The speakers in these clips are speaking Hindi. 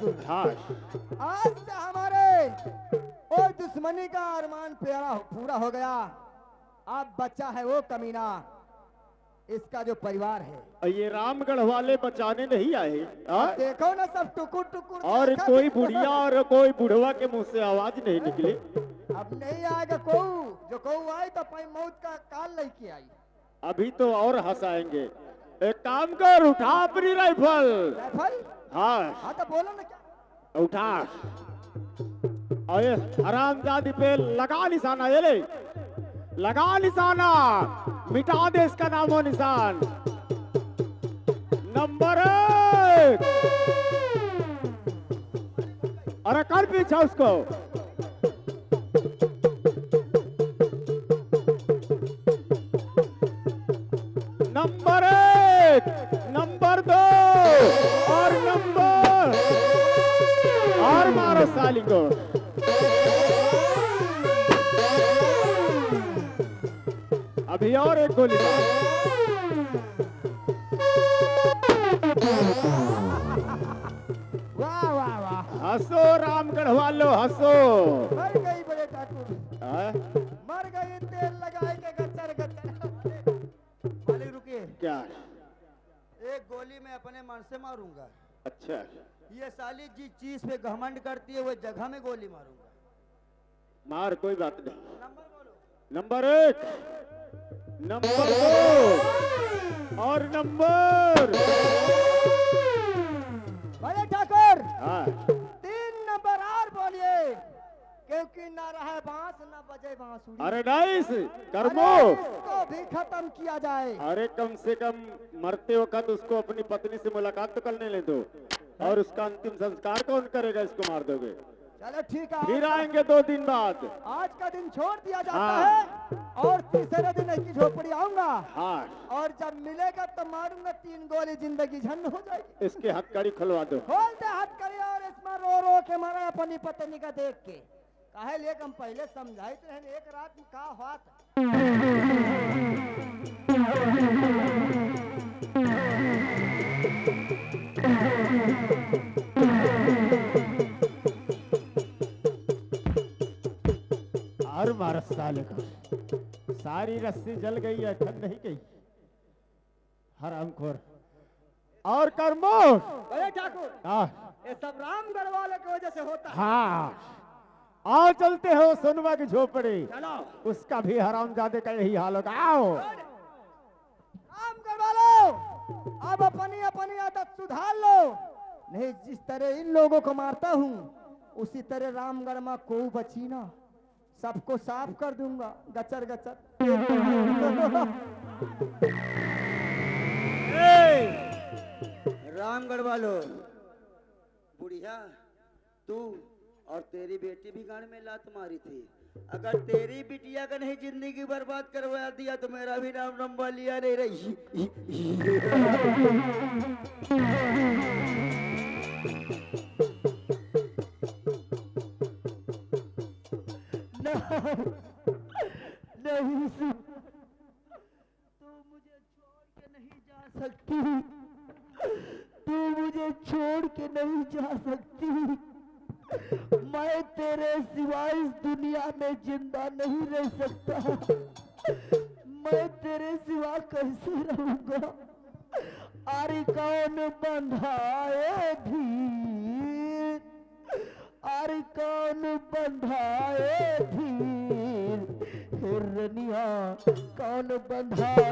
ठाकुर। हाँ आज से हमारे वो दुश्मनी का अरमान पूरा हो गया। अब बच्चा है वो कमीना, इसका जो परिवार है। ये रामगढ़ वाले बचाने नहीं आए। हाँ? देखो ना सब टुकुर टुकुर और देखा कोई तो- बुढ़िया और कोई बुढ़वा के मुंह से आवाज नहीं निकली। अब नहीं आएगा कोऊ, जो कोऊ आई तो पै मौत का काल लेके आई। अभी तो और हंसाएंगे। एक काम कर, उठा अपनी राइफल। राइफल? हाँ हाँ तो बोलो ना क्या। उठा। अरे हरामजादी पे लगा निशाना, ये ले लगा निशाना, मिटा दे इसका नामो निशान। नंबर 1। अरे कर पीछा उसको। नंबर 1, नंबर 2 और नंबर, और मारो साली को। अभी और एक गोली मारो। वाह वाह वाह, हंसो रामगढ़ वालों हंसो। मर गई बड़े ठाकुर, हाँ? मर गई तेल लगाए के गच्चर गच्चर। मालिक रुकिए, क्या? एक गोली मैं अपने मन से मारूंगा। अच्छा ये साली जिस चीज पे घमंड करती है वो जगह में गोली मारूंगा। मार, कोई बात नहीं। नंबर बोलो। नंबर 1, नंबर 2 और नंबर। बड़े ठाकुर हाँ 3 नंबर और बोलिए, क्योंकि ना रहे बांस ना बजे बांसुरी। अरे नाइस कर्मो। अरे इसको भी खत्म किया जाए। अरे कम से कम मरते वक्त उसको अपनी पत्नी से मुलाकात तो करने ले दो, और उसका अंतिम संस्कार कौन करेगा? इसको मार दोगे। चलो ठीक है, फिर आएंगे 2 दिन बाद। आज का दिन छोड़ दिया जाता हाँ। है और तीसरे दिन की झोपड़ी आऊंगा। हाँ और जब मिलेगा तो मारूंगा 3 गोली, जिंदगी झंड हो जाएगी। इसके हथकड़ी खुलवा दो। खोल दे हाथ करी, और इसमें रो रो के मारा अपनी पत्नी का देख के। काहे लिए हम पहले समझाई तो है, एक रात में का हुआ था। और मारस साले को, सारी रस्सी जल गई है, ठंड नहीं गई। हरामखोर। और कर्मो। अरे ठाकुर, हाँ ये सब रामगढ़ वाले की वजह से होता है। हाँ आओ चलते हो सोनुमा की झोपड़ी, चलो उसका भी हरामजादे का यही हाल होगा। आओ। रामगढ़ वालों, अब अपनी अपनी आदत सुधार लो। नहीं, जिस तरह इन लोगों को मारता हूँ उसी तरह रामगढ़ में कोई बची ना, सबको साफ कर दूंगा गचर गचर। रामगढ़ वालों, बुढ़िया तू और तेरी बेटी भी गाड़ में लात मारी थी। अगर तेरी बिटिया का नहीं जिंदगी बर्बाद करवा दिया तो मेरा भी नाम लंबा लिया नहीं रही। नहीं तू मुझे छोड़ के नहीं जा सकती, तू मुझे छोड़ के नहीं जा सकती। मैं तेरे सिवा इस दुनिया में जिंदा नहीं रह सकता। मैं तेरे सिवा कैसे रहूंगा? अरे कौन बंधाए धीर, अरे कौन बंधाए धीर, हिरनिया कौन बंधाए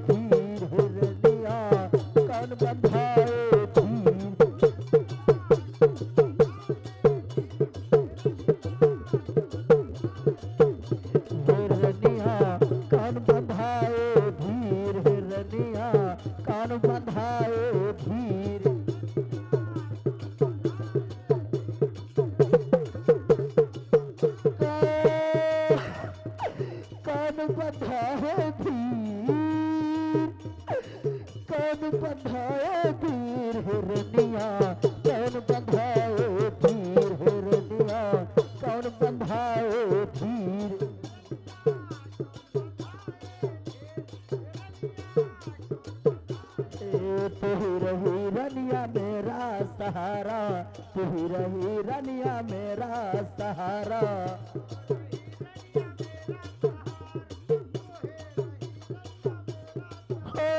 धीर, हिरनिया कौन बंधाए धीर। हिरनिया कौन बंधाए धीर, हिरनिया कौन बंधाए धीर। कौन बंधाए धीर, कौन बंधाए सहारा, तू ही रही रनिया मेरा सहारा। ओ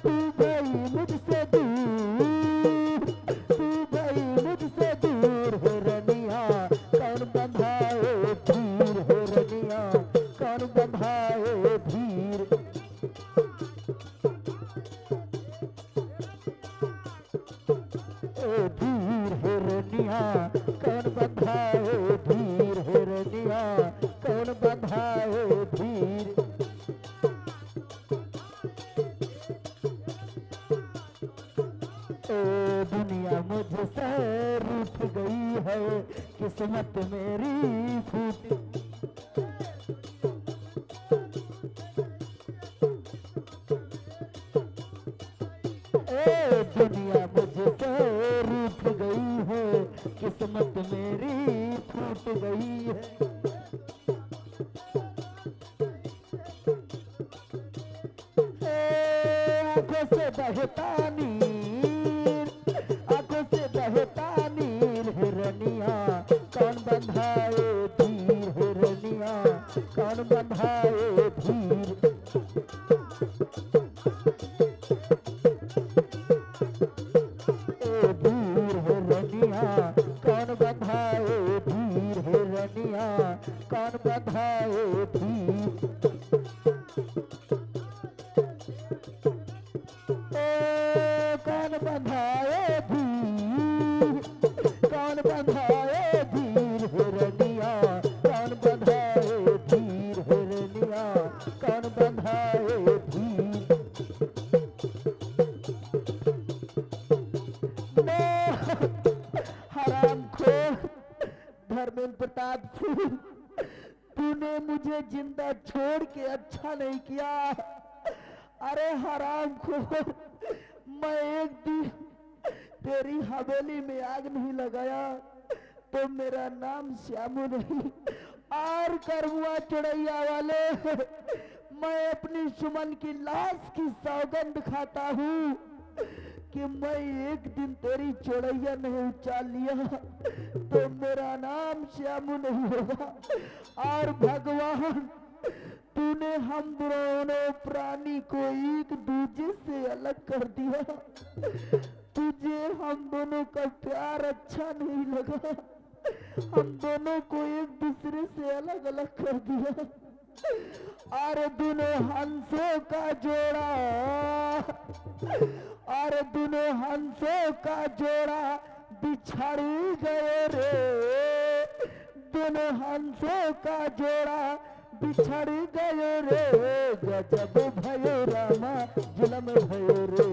तू गई मुझसे दूर, तू गई मुझसे दूर हो रनिया, कौन बंधाए धीर हो रनिया, कौन बंधाए धीर। ओ धीर हो रनिया, कौन बंधाए धीर हो रनिया, कौन बंधाए धीर। ओ दुनिया मुझसे रूठ गई है, किस्मत मेरी फूट। ए दुनिया मुझसे रूठ गई है, किस्मत मेरी फूट गई है। आंखों से बहता नीर, आंखों से बहता नीर हिरनिया, कौन बंधाए धीर हिरनिया, कौन बंधाए धीर। ओ धीर हिरनिया, कौन बंधाए धीर हिरनिया, कौन बंधाए धीर। कौन बंधाए धीर, कौन बंधाए धीर हिरनिया, कौन बंधाए धीर हिरनिया, कौन बंधाए धीर। हरामखोर धर्मेंद्र प्रताप सिंह, तूने मुझे जिंदा छोड़ के अच्छा नहीं किया। अरे हरामखोर, मैं एक दिन तेरी हवेली में आग नहीं लगाया तो मेरा नाम श्यामू नहीं। और करमुआ चुड़ैया वाले, मैं अपनी सुमन की लाश की सौगंध खाता हूँ कि मैं एक दिन तेरी चुड़ैया नहीं उचाल लिया तो मेरा नाम श्यामू नहीं होगा। और भगवान, तूने हम दोनों प्राणी को एक दूसरे से अलग कर दिया। तुझे हम दोनों का प्यार अच्छा नहीं लगा, हम दोनों को एक दूसरे से अलग अलग कर दिया। और दोनों हंसों का जोड़ा, और दोनों हंसों का जोड़ा बिछड़ गए रे। दोनों हंसों का जोड़ा बिछड़ गए रे। गजब भयो रामा जुलम भयो रे,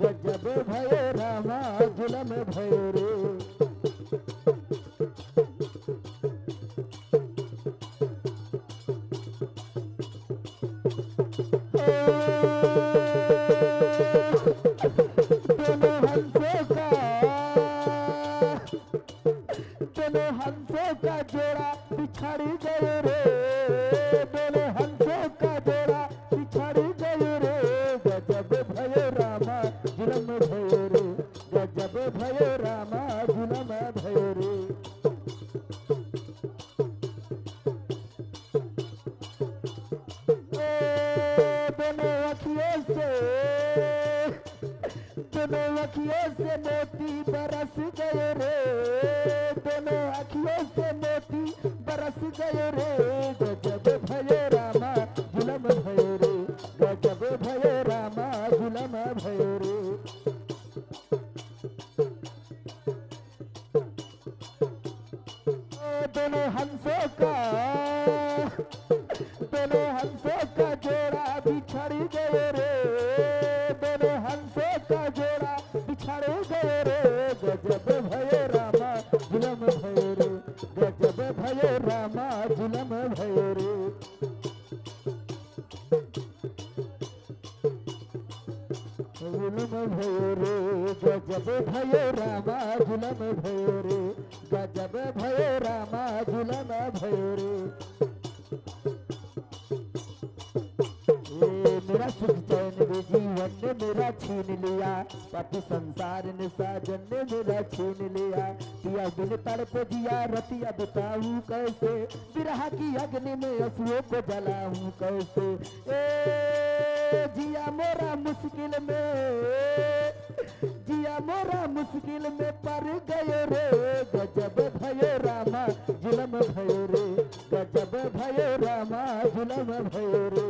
गजब भयो रामा जुलम भयो रे। दोनों हंसों का, दोनों हंसों का जोड़ा बिछड़ गए रे। दोनों हंसों का जोड़ा बिछड़ गए रे। गजब भयो रामा जुलम भयो रे, गजब भयो रामा जुलम भयो रे। दोनों अखियों से, दोनों अखियों से मोती बरस गए रे। दोनों अखियों से मोती बरस गए रे। गजब भयो रामा जुलम भयो रे, गजब भयो रामा जुलम भयो रे। दोनों हंसों का, दोनों हंसों का जोड़ा बिछड़ गए रे। दोनों हंसों का जोड़ा बिछड़ गए रे। गजब भयो रामा जुलम भयो रे, गजब भयो रामा जुलम भयो रे। जुलम भयो रे, गजब भयो रामा जुलम भयो रे, गजब भयो रामा जुलम भयो रे। मेरा सुख चैन वे जीवन ने मेरा छीन लिया, पापी संसार ने साजन ने मेरा छीन लिया। पिया बिन तड़प जिया रतिया बताऊं कैसे, विरह की अग्नि में असुओं को जलाऊं कैसे। ए जिया मोरा मुश्किल में, जिया मोरा मुश्किल में पर गयो रे। गजब भयो रामा जुलम भयो रे, गजब भयो रामा जुलम भयो रे।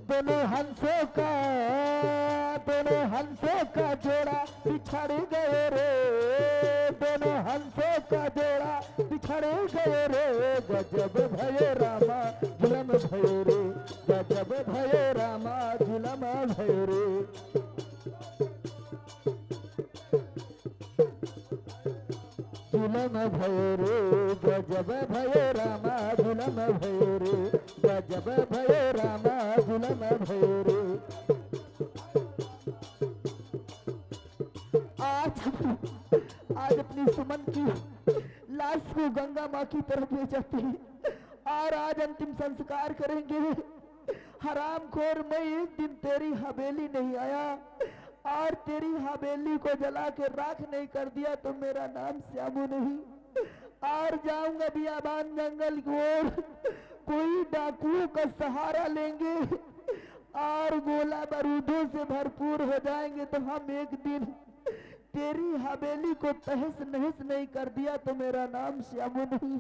दोनों हंसों का जोड़ा बिछड़ गए रे। दोनों हंसों का जोड़ा बिछड़ गए रे। गजब भयो रामा जुलम भयो रे, गजब भयो रामा जुलम भयो रे। जुलम भयो रे, गजब भयो रामा जुलम भयो रे, गजब भयो रामा जुलम भयो रे। आज अपनी सुमन की लाश को गंगा माँ की तरफ ले जाते हैं और आज अंतिम संस्कार करेंगे। हरामखोर, मैं एक दिन तेरी हवेली नहीं आया और तेरी हवेली को जला के राख नहीं कर दिया तो मेरा नाम श्यामू नहीं। और जाऊंगा बियाबान जंगल की ओर, कोई डाकुओं का सहारा लेंगे और गोला बारूदों से भरपूर हो जाएंगे तो हम एक दिन तेरी हवेली को तहस नहस नहीं कर दिया तो मेरा नाम श्यामू नहीं।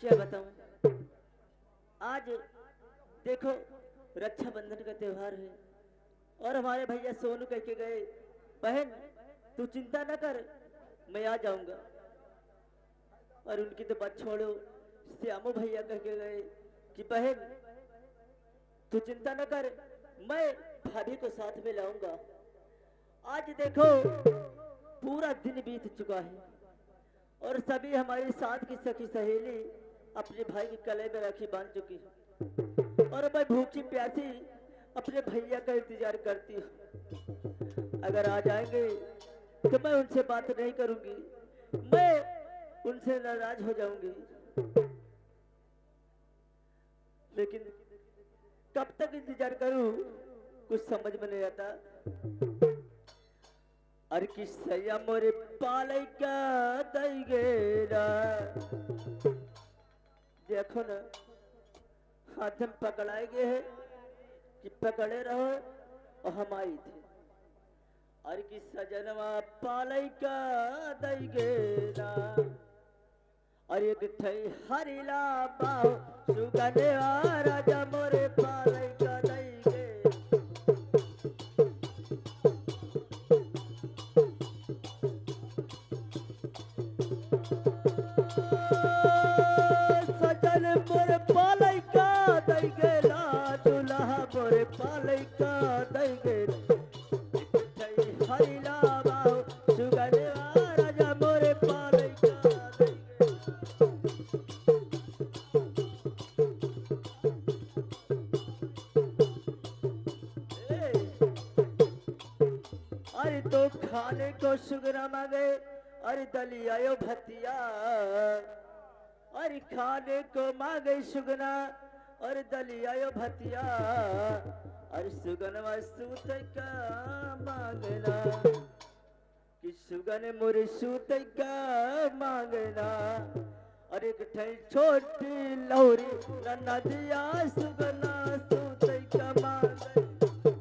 क्या बताऊं, आज देखो रक्षाबंधन का त्योहार है और हमारे भैया सोनू कह के गए, बहन तू चिंता न कर मैं आ जाऊंगा। और उनकी तो बात छोड़ो, श्यामू भैया कह के गए कि बहन तू चिंता न कर मैं भाभी को साथ में लाऊंगा। आज देखो पूरा दिन बीत चुका है और सभी हमारी साथ की सखी सहेली अपने भाई के गले में राखी बांध चुकी है और मैं भूखी प्यासी अपने भैया का इंतजार करती हूँ। अगर आ जाएंगे तो मैं उनसे बात नहीं करूंगी, मैं उनसे नाराज हो जाऊंगी। लेकिन कब तक इंतजार करूं कुछ समझ में नहीं आता। अरे किसया मोरे पाले का दैगेरा, देखो ना हाथ में पकड़ाए गए हैं कि पकड़े रहो और हम आई थे। अरे कि सजनवा पाले का दैगेरा, अरे एक ठई हरिला बाहो सुगने राजा मोरे पाले का दैगे। सजन मोरे पाले का दैगे ला, दुल्हा मोरे पाले का दैगे। ठई हरिला बाहो सुगने राजा मोरे पाले का दैगे। अरे तो खाने को सुगरा मांगे, अरे दलिया यो भतिया। अरे खाने को मांगे सुगना और दलिया यो भतिया। अरे सुगनवा सूत का मांगना कि सुगन मोरे सूत का मांगना। अरे एक ठई छोटी लौरी नदिया सुगना सूत का मांगना।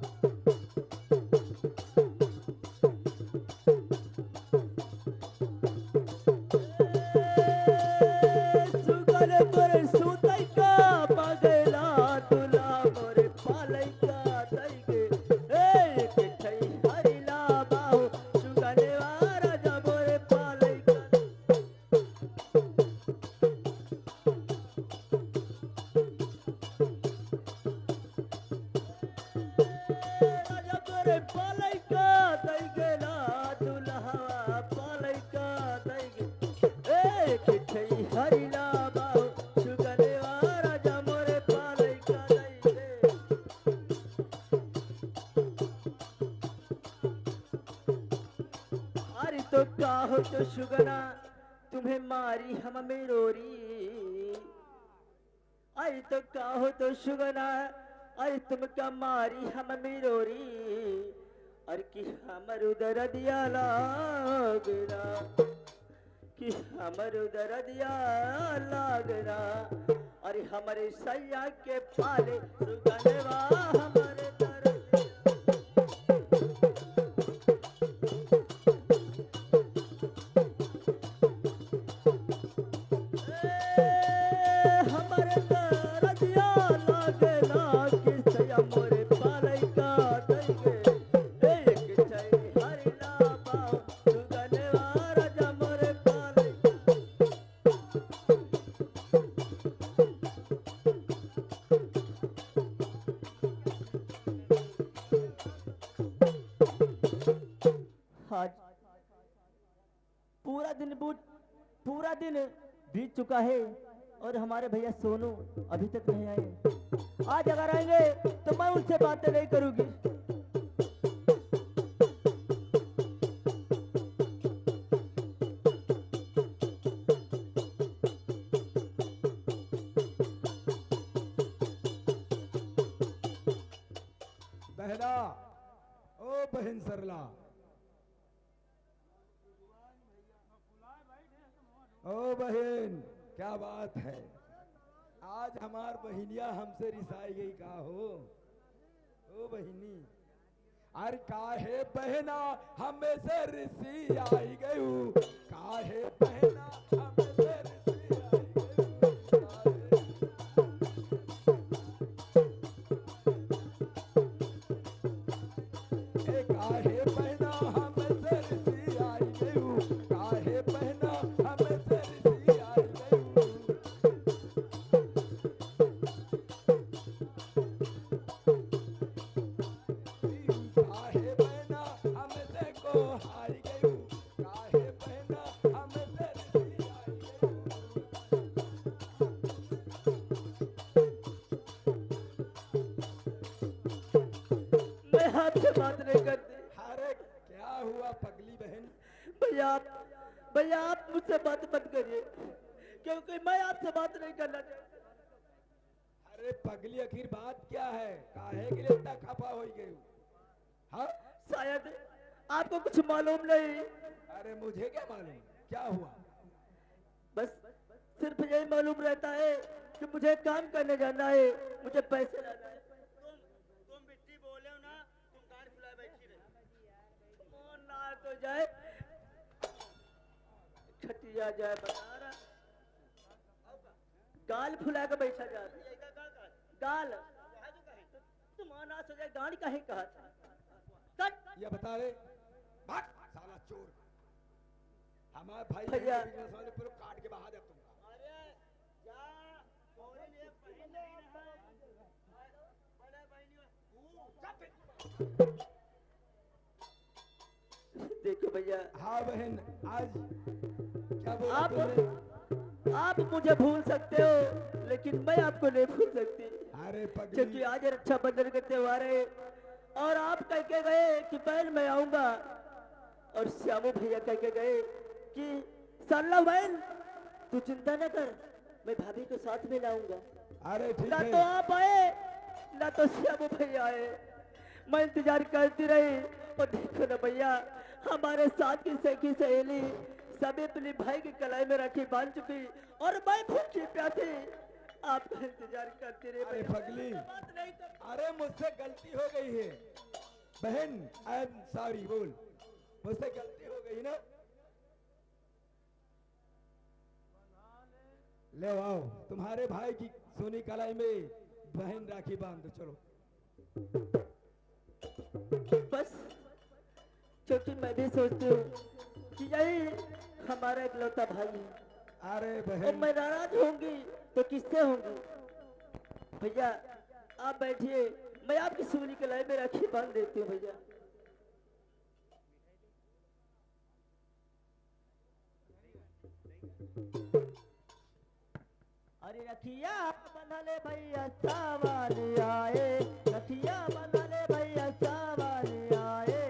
मोरे पालई का दई गेला दुल्हा पालई का दई गे ए किठई हरिला बाहु सुगनेवा राजा मोरे पालई का दई गे अरे तो का हो तो सुगना तुम्हें मारी हम मेरोरी आई तो का हो तो सुगना आई तुम क्या मारी हम मेरोरी और कि हमर उदर दिया लागना कि हमर उदर दिया लागना अरे हमारे सैया के पाले सुगनवा हमारे दर हमारे दरदिया लागना कि सैया मोरे पालई का दई गे एक चई हरिला बाऊ सुगनवा राजा मोरे पालई आज पूरा दिन बीत चुका है और हमारे भैया सोनू अभी तक नहीं आए। आज अगर आएंगे तो मैं उनसे बातें नहीं करूंगी। बहना, ओ बहन सरला, ओ बहन, क्या बात है? आज हमार बहिनिया हमसे रिसाई गई का हो? ओ बहिनी, अरे काहे बहना हमें से रिसी आई गयू? काहे बहना हमें से रिसी आई गयू? काहे बहना हमें से रिसी आई गयू? काहे बहना हमें से रिसी आई गयू? काहे बहना हमें से को हारी गयू? काहे बहना हमें से रिसी आई गयू? मैं आपसे बात नहीं करती। अरे क्या हुआ पगली बहन? भैया आप मुझसे बात मत करिए क्योंकि मैं आपसे बात नहीं करना चाहता। अरे पगली आखिर बात क्या है? काहे के लिए इतना खफा हो गई? हाँ, शायद आपको कुछ मालूम नहीं। अरे मुझे क्या मालूम क्या हुआ? बस सिर्फ यही मालूम रहता है कि मुझे काम करने जाना है, मुझे पैसे लाना है। तुम बिट्टी बोले हो ना, तुम गाल फुलाए बैठी रहे। मोन ना तो जाए, छटिया जाए बता रहा। गाल फुला के बैठा जा गाल तुम अनाथ हो जाए गाड़ी काहे कहा था? ये बता रे, भाग साला चोर। हमारे भाई भैया। बिजनेस वाले पूरा काट के बहा दे तुमको। अरे जा और ये पहले देखो भैया। हाँ बहन, आज क्या बोला आप तुमने? आप मुझे भूल सकते हो लेकिन मैं आपको नहीं भूल सकती अरे क्योंकि पगली, आज रक्षाबंधन का त्योहार है और आप कह के गए कि बहन मैं आऊंगा और श्यामू भैया कह के गए कि सरला बहन तू चिंता न कर, मैं भाभी को साथ में लाऊंगा। अरे ठीक ना है। तो आप आए ना तो श्यामू भैया आए, मैं इंतजार करती रही और देखो ना भैया हमारे साथ की सखी सहेली सभी अपने भाई की कलाई में राखी बांध चुकी और मैं भूखी प्यासी आपका इंतजार करती रही। अरे पगली, बात नहीं कर अरे मुझसे गलती हो गई है बहन, आई एम सॉरी बोल, मुझसे गलती हो गई ना। ले आओ तुम्हारे भाई की सोनी कलाई में बहन राखी बांध दो, चलो। बस क्योंकि मैं भी सोचती हूँ कि यही हमारा इकलौता भाई है अरे और बहन, मैं नाराज होंगी तो किससे होंगी? भैया आप बैठिए, मैं आपकी सोनी कलाई में राखी बांध देती हूँ भैया। अरे रखिया बंधले भैया सावाले आए, रखिया बंधले भैया सावाले आए।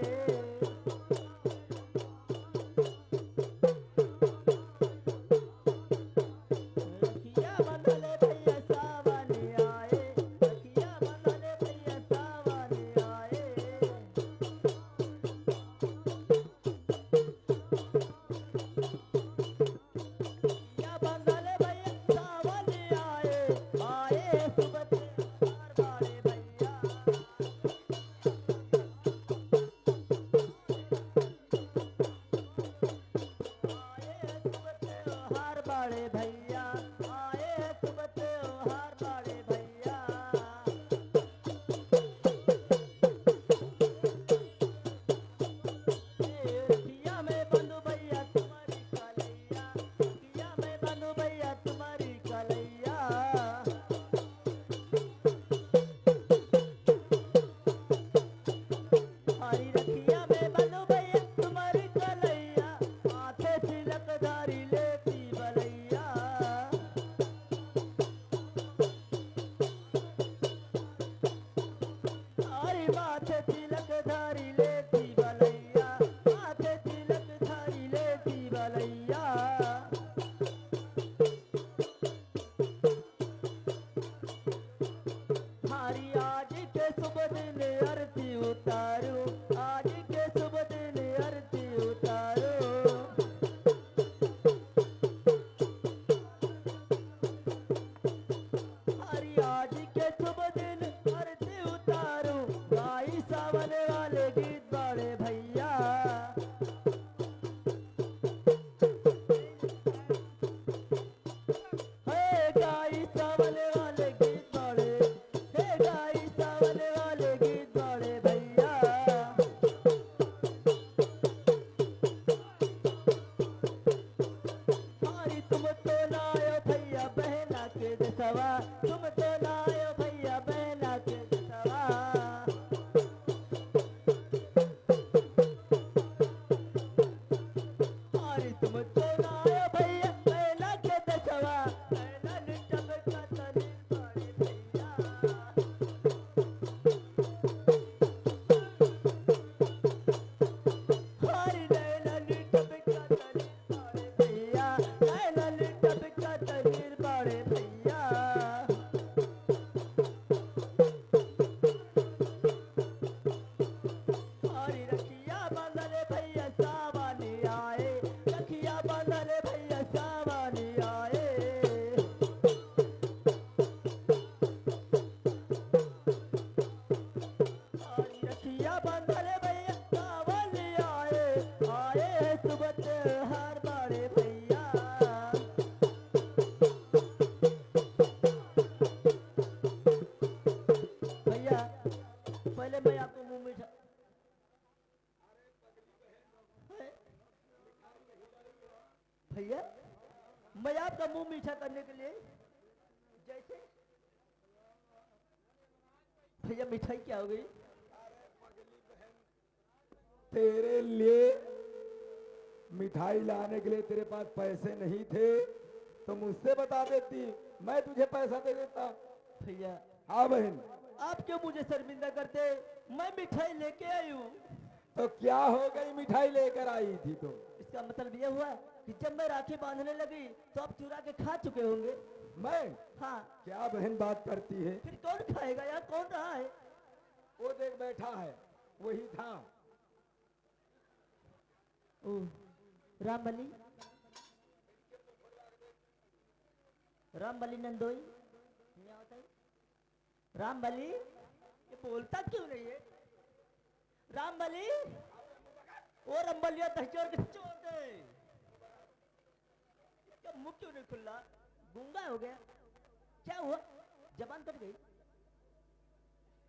रखिया बंधले भैया सावाले आए, रखिया बंधले भैया सावाले आए। रखिया बंधले भैया सावाले आए, आए सुबह हार बाड़े भैया। आए सुबह हार बाड़े भैया, आए सुबह हार बाड़े भैया। रखिया में बंधु भैया तुम्हारी कलैया, रखिया में बंधु भैया तुम्हारी कलैया। हरी रखिया में बंधु भैया तुम्हारी कलैया, माथे तिलक धारी लेती बलैया। हरी माथे तिलक धारी लेती बलैया, माथे तिलक धारी लेती बलैया। हरी आज के शुभ दिन आरती उतारो, आज के शुभ दिन आरती उतारो। हरी आज के शुभ दिन आरती उतारो, गाई सावन वाले गीत बाड़े भैया। हे गाई सावन वाले गीत बाड़े, हे गाई सावन वाले गीत बाड़े भैया। हरी तुम तो लायो भैया बहना के दसवा, तुम तो लायो भैया बहना के दसवा। हरी तुम तो लायो भैया बहना के दसवा, बहना निटम का तनीर बाड़े भैया। हरी नैना निटम का तनीर बाड़े भैया, नैना निटम का तनीर बाड़े भैया। हरी रखिया बंधले भैया सावाने आए, रखिया बंधले भैया सावाने आए। हरी रखिया बंधले भैया सावाने आए, आए सुबह हार बाड़े भैया। भैया पहले मैं आपको मुंह मीठा भैया, मैं आपका मुंह मीठा करने के लिए जैसे भैया मिठाई क्या हो गई? तेरे लिए मिठाई लाने के लिए तेरे पास पैसे नहीं थे तो मुझसे बता देती, मैं तुझे पैसा दे देता। भैया हाँ बहन, आप क्यों मुझे शर्मिंदा करते? मैं मिठाई लेके आई हूँ। तो क्या हो गई मिठाई लेकर आई थी तो? इसका मतलब ये हुआ कि जब मैं राखी बांधने लगी तो आप चुरा के खा चुके होंगे। मैं? हाँ, क्या बहन बात करती है? फिर कौन खाएगा यार? कौन रहा है? वो देख बैठा है, वही था। ओ रामबली, रामबली नंदोई, यहाँ होता है रामबली। ये बोलता क्यों नहीं है? रामबली, ओ रंबलिया दहचोर के छोड़ दे। इसका मुंह क्यों नहीं खुला? गूंगा हो गया? क्या हुआ? जबान कट गई?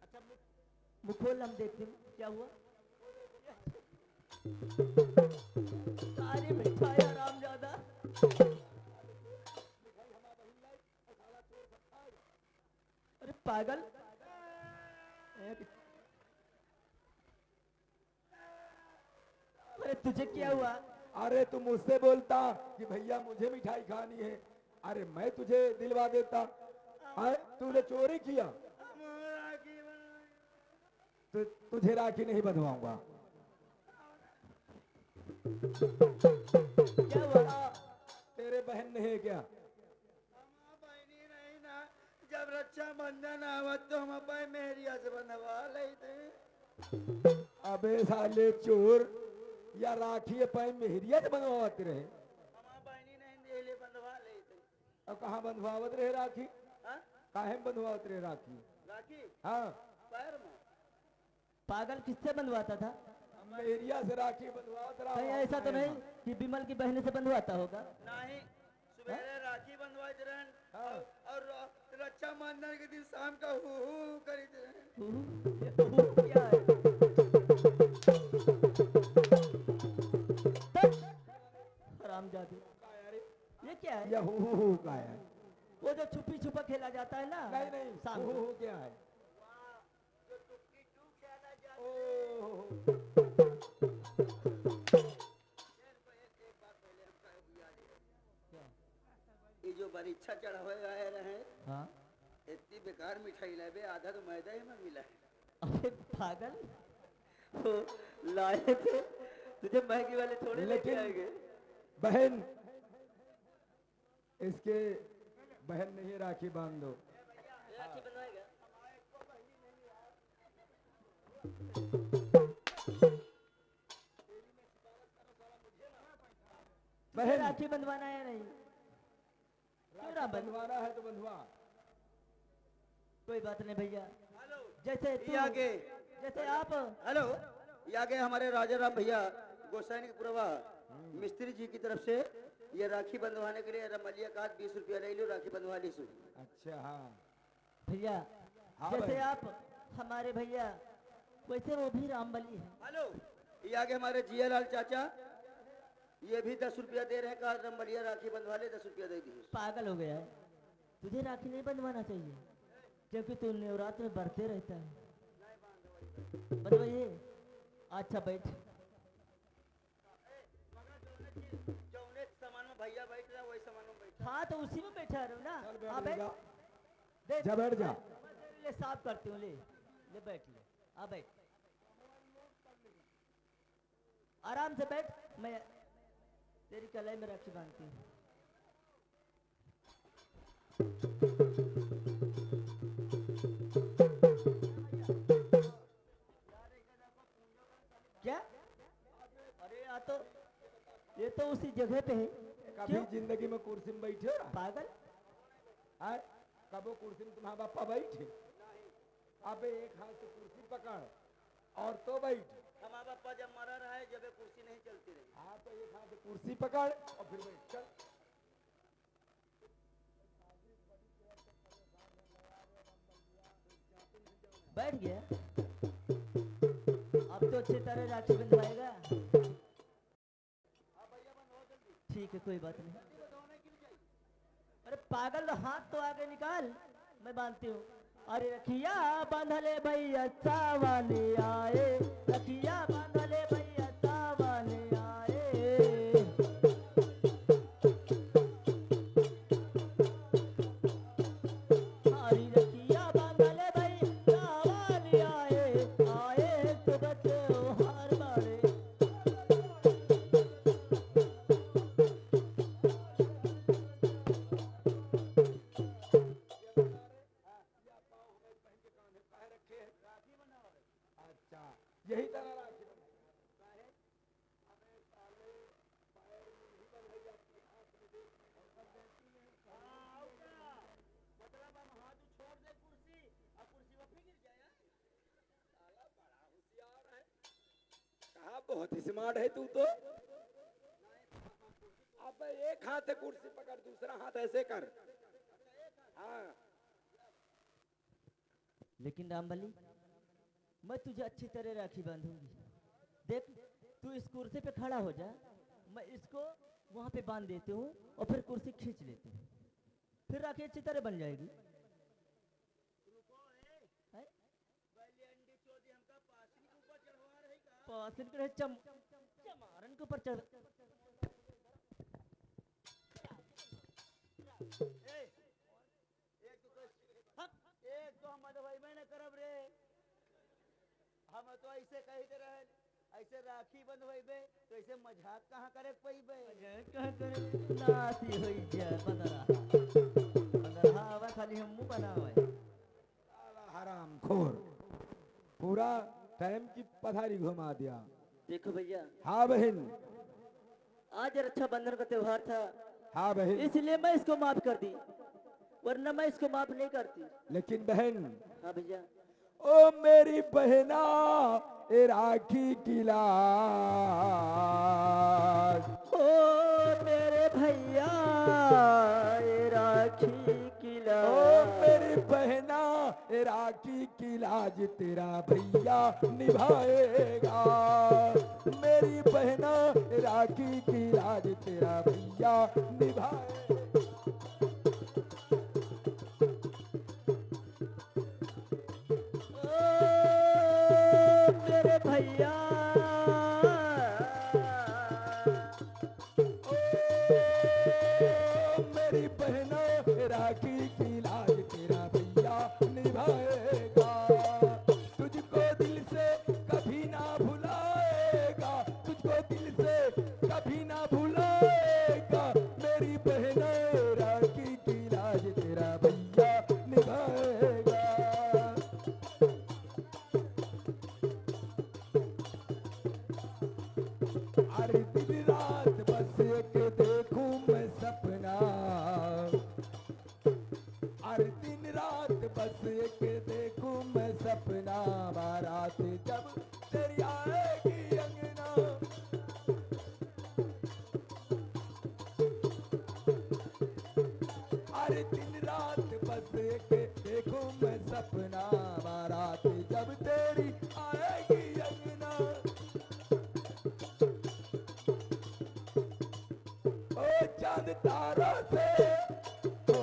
अच्छा मुंह खोल, हम देखते हैं क्या हुआ। सारी मिठाई आराम ज्यादा। अरे पागल, अरे तुझे क्या हुआ? अरे तू मुझसे बोलता कि भैया मुझे मिठाई खानी है, अरे मैं तुझे दिलवा देता। तूने चोरी किया तो तुझे राखी नहीं बंधवाऊंगा। क्या हुआ? तेरे बहन नहीं है क्या? बहनी नहीं ना, जब रक्षाबंधन आवत तो हम अपन मेहरिया से बंधवा लेते। अबे साले चोर, या राखी पे मेहरिया से बंधवाते रहे। हमार बहनी नहीं देले बंधवा लेते। अब कहाँ बंधवावत रहे राखी? हाँ? काहे में बंधवावत रहे राखी? राखी हाँ, पैर में। पागल किससे बंधवाता था? मेहरिया से राखी बंधवावत रहा। कहीं ऐसा तो नहीं कि विमल की बहन से बंधवाता होगा? नहीं, सुबेरे राखी बंधवाते रहन हाँ। और रक्षाबंधन के दिन शाम का हु हु करीत रहन। क्या है? हरामजादी, ये क्या है? या हु का है? वो जो छुपी छुपा खेला जाता है ना नहीं नहीं, शाम हु को। क्या है? जो टुक्की टू खेला जाता ओह, ये जो परीक्षा चढ़ावे आए रहे, हाँ? इतनी बेकार मिठाई लाए, आधा तो मैदा ही में मिला है। अबे पागल, वो लाए थे, तुझे महंगी वाले थोड़े लेके लेकिन आएंगे। बहन, इसके बहन नहीं, राखी बांध दो। राखी बनवाएगा? तुझे बहन, राखी बंधवाना है नहीं? क्यों ना बंधवा? बंधवाना है तो बंधवा। कोई बात नहीं भैया, हेलो, जैसे ये तू, आगे। जैसे आप, हेलो, ये आगे हमारे राजा राम भैया गोसाइनीपुरवा मिस्त्री जी की तरफ से ये राखी बंधवाने के लिए रमलिया का 20 रुपया ले लो, राखी बंधवा ली सु। अच्छा हाँ, भैया हाँ जैसे भाई। आप हमारे भैया, वैसे वो भी रामबली है। हेलो, ये आगे हमारे जियालाल चाचा, ये भी 10 रुपया दे रहे हैं, कहा रमलिया राखी बंधवा ले, 10 रुपया दे दिए। पागल हो गया है, तुझे राखी नहीं बंधवाना चाहिए क्योंकि तू नवरात्र में बढ़ते रहता है। बंधवाइए। अच्छा बैठ। जौने सामान में भैया बैठ रहा वही सामान में बैठ। हाँ तो उसी में बैठा रहो ना। चल हाँ बैठ बैठ। जा। देख, जा बैठ जा। ले साफ करती हूँ, ले ले बैठ ले। हाँ बैठ, आराम से बैठ, मैं तेरी कलाई में राखी बांधती हूँ। क्या? अरे ये तो उसी जगह पे है। कभी क्यों? जिंदगी में कुर्सी में बैठे हो? पागल, हाँ, कबो कुर्सी में तुम्हारा बापा बैठे? अबे एक हाथ से कुर्सी पकड़ और तो बैठ। हमारा पापा जब मरा रहा है, जब ये कुर्सी नहीं चलती रही। हाँ तो एक हाथ से कुर्सी पकड़ और फिर बैठ। चल। बैठ गया। अब तो अच्छी तरह राखी बंधवाएगा। ठीक है, कोई बात नहीं। अरे पागल, हाथ तो आगे निकाल, मैं बांधती हूँ। अरे रखिया बांधले भैया सावाने आए, रखिया बांधले भैया सावाने आए। हरी रखिया बांधले भैया सावाने आए, आए तो बच्चे हार बाड़े। अच्छा, यही तरह राखी कहा, बहुत स्मार्ट है तू तो। अब एक हाथ से कुर्सी पकड़, दूसरा हाथ ऐसे कर। हाँ, लेकिन रामबली, मैं तुझे अच्छी तरह राखी बांधूंगी। देख, तू इस कुर्सी पे खड़ा हो जा, मैं इसको वहां पे बांध देती हूँ और फिर कुर्सी खींच लेती हूँ, फिर राखी अच्छी तरह बन जाएगी। हैं? पासिन के रहे चमारन के ऊपर चढ़ एक तो हम भाई मैं न करब रे, हम तो ऐसे कही दे रहे, ऐसे राखी बंधवाई बे तो ऐसे मजाक कहाँ करे पई बे। कह करे नाती होई जा बंदरहा आवा खाली हम मुंह बनावे। साला हराम खोर, पूरा टाइम की पथारी घुमा दिया। देखो भैया, हाँ बहन, आज रक्षाबंधन का त्योहार था, हाँ बहन, इसलिए मैं इसको माफ कर दी, वरना मैं इसको माफ नहीं करती। लेकिन बहन, हाँ भैया, ओ मेरी बहना ए राखी की लाज, ओ मेरे भैया ये राखी की ओ लाज। मेरी बहना ए राखी की लाज तेरा भैया निभाएगा। मेरी बहना ए राखी की लाज तेरा भैया निभाएगा। ओ मेरे भैया मेरी बहना राखी की लाज तेरा भैया निभाएगा। तुझको दिल से कभी ना भुलाएगा, तुझको दिल से कभी ना भुलाएगा। मेरी बहना राखी की लाज तेरा भैया निभाएगा। अरे दिन रात बस एक देखूं मैं सपना, अरे दिन रात बस एक देखूं मैं सपना। बारात जब तेरी आएगी अंगना, अरे दिन रात बस एक देखूं मैं सपना। बारात जब तेरी आएगी अंगना, ओ चांद तारों से, ओ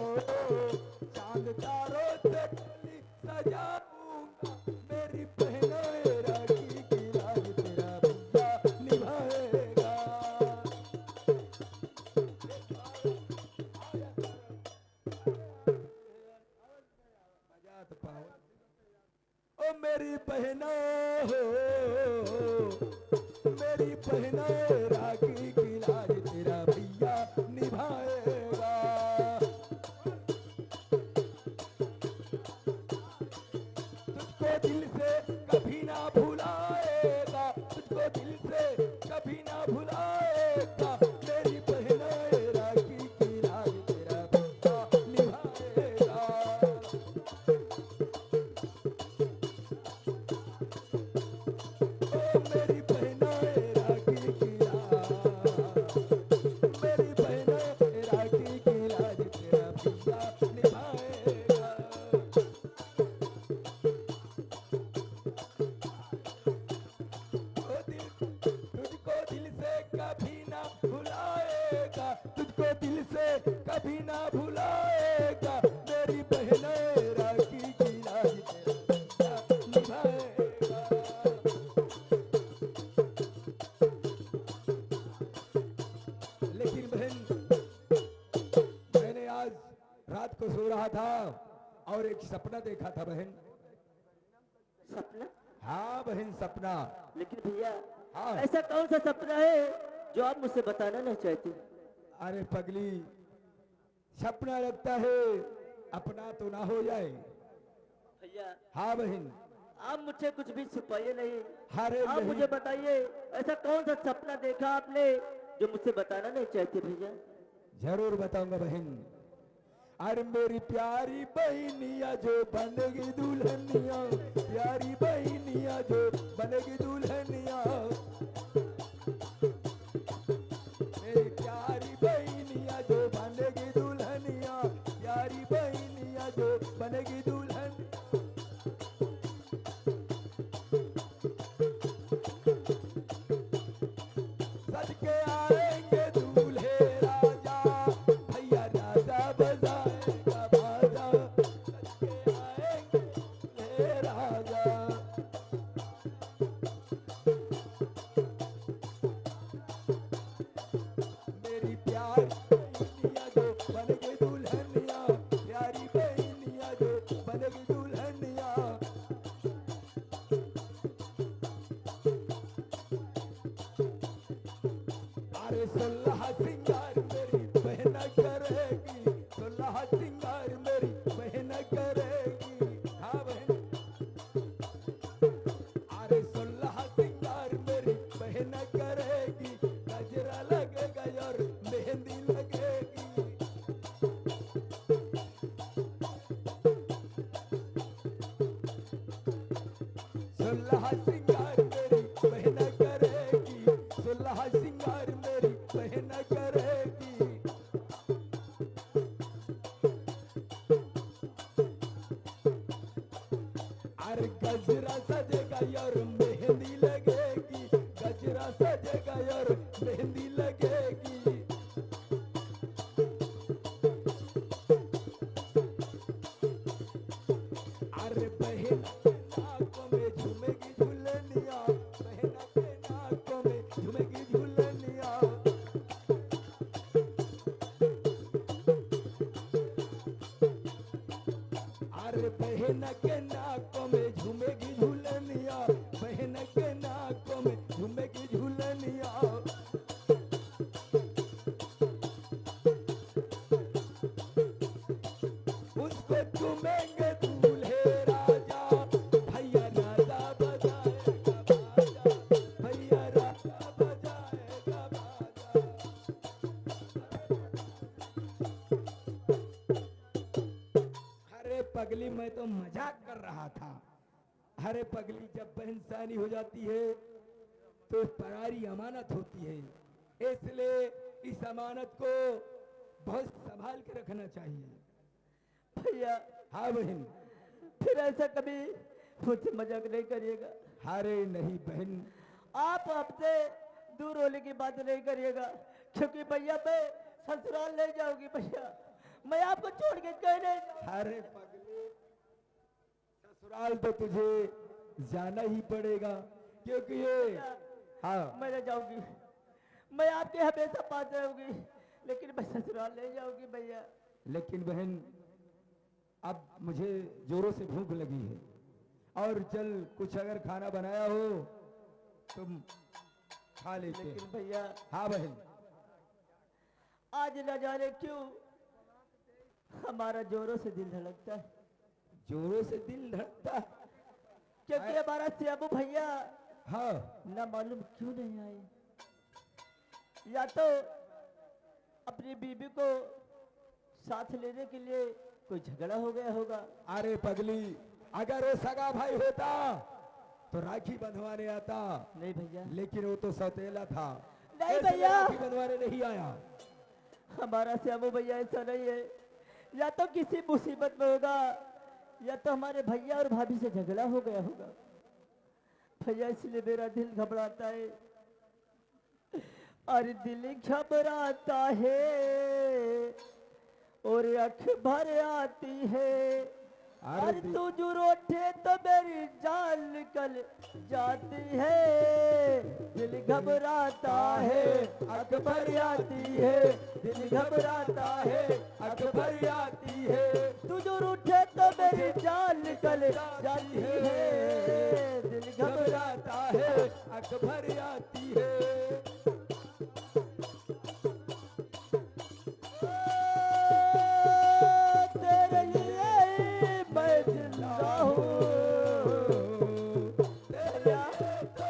चांद तारों से डोली सजाऊंगा। मेरी बहनों राखी की लाज तेरा भैया निभाएगा। मजा तो पाओ। ओ मेरी बहनों हो, मेरी बहनों राखी की लाज तेरा भैया निभाएगा। तुझको दिल से कभी ना भुलाएगा, तुझको दिल से कभी ना भुलाएगा। मेरी बहनों राखी की लाज तेरा भैया निभाएगा। ओ मेरी बहनों राखी की लाज, मेरी बहनों राखी की लाज तेरा भैया निभाएगा। तुझको दिल से कभी ना भुलाएगा, तुझको दिल से कभी ना भुलाएगा। मेरी बहनों राखी की लाज तेरा भैया निभाएगा। लेकिन बहन, मैंने आज रात को सो रहा था और एक सपना देखा था बहन। सपना? हाँ बहन, सपना। लेकिन भैया, हाँ। ऐसा कौन सा सपना है जो आप मुझसे बताना नहीं चाहते? अरे पगली, सपना लगता है अपना तो ना हो जाए। भैया, हाँ बहन, आप मुझसे कुछ भी छुपाइए नहीं, अरे आप नहीं। मुझे बताइए ऐसा कौन सा सपना देखा आपने जो मुझसे बताना नहीं चाहते भैया? जरूर बताऊंगा बहन। अरे मेरी प्यारी बहनिया जो बनेगी दुल्हनिया, प्यारी बहनिया जो बनेगी दुल्हनिया। मेरी प्यारी बहनिया जो बनेगी दुल्हनिया, प्यारी बहनिया जो बनेगी दुल्हन। सज के आएंगे दूल्हे राजा, भैया राजा बजाएगा बाजा। सज के आएंगे दूल्हे राजा। सोलह सिंगार मेरी बहन करेगी, सोलह सिंगार मेरी बहन करेगी। हाँ बहन, अरे सोलह सिंगार मेरी बहन करेगी, गजरा लगेगा और मेहंदी लगेगी। सोलह सिंगार मेरी बहन करेगी, सोलह सिंगार मेरी बहन करेगी। अरे गजरा सजेगा और मेहंदी लगेगी, गजरा सजेगा और मेहंदी लगेगी। अरे बहन के नाकों में झूमेगी झूलनिया, बहन के नाकों में झूमेगी झूलनिया। अरे बहन के नाकों में झूमेगी झूलनिया, बहन के नाकों में झूमेगी झूलनिया। उसको चूमेंगे दूल्हे राजा, भैया राजा बजाएगा बाजा, भैया राजा बजाएगा बाजा। अरे पगली, मैं तो मजाक कर रहा था। अरे पगली, जब बहन सयानी हो जाती है तो परारी अमानत होती है, इसलिए इस अमानत को बहुत संभाल के रखना चाहिए। भैया हाँ बहन। फिर ऐसा कभी मुझसे मजाक नहीं करिएगा। अरे नहीं बहन, आप हमसे दूर होने की बात नहीं करिएगा, क्योंकि भैया मैं ससुराल नहीं जाऊंगी भैया, मैं आपको छोड़ के कहीं नहीं जाऊंगी। अरे पगली, ससुराल तो तुझे जाना ही पड़ेगा, क्योंकि ये हाँ मैं नहीं जाऊंगी, मैं आपके हमेशा पास रहूंगी, लेकिन मैं ससुराल नहीं जाऊंगी भैया। लेकिन बहन, अब मुझे जोरों से भूख लगी है, और चल कुछ अगर खाना बनाया हो तुम खा लेते। लेकिन भैया हाँ बहन। आज न जाने क्यों हमारा जोरों से दिल धड़कता है, जोरों से दिल धड़कता है। क्योंकि हमारा श्यामू भैया हाँ ना मालूम क्यों नहीं आए, या तो अपनी बीबी को साथ लेने के लिए कोई झगड़ा हो गया होगा। अरे पगली, अगर वो सगा भाई होता तो राखी बंधवाने आता, नहीं भैया, लेकिन वो तो सौतेला था, नहीं इसलिए भैया। राखी बंधवाने नहीं आया। हमारा श्यामू भैया ऐसा नहीं है, या तो किसी मुसीबत में होगा, या तो हमारे भैया और भाभी से झगड़ा हो गया होगा भैया, इसलिए मेरा दिल घबराता है। अरे दिल घबराता है और अख भर आती है, अरे तू जो रोटे तो मेरी जान निकल जाती है। दिल घबराता है, अख भर आती है, दिल घबराता है, अख भर आती है। तू जो रूठे तो मेरी जान निकल जाती है। दिल घबराता है, अख भर आती है। तेरे लिए मैं जिंदा हूँ, तेरे तो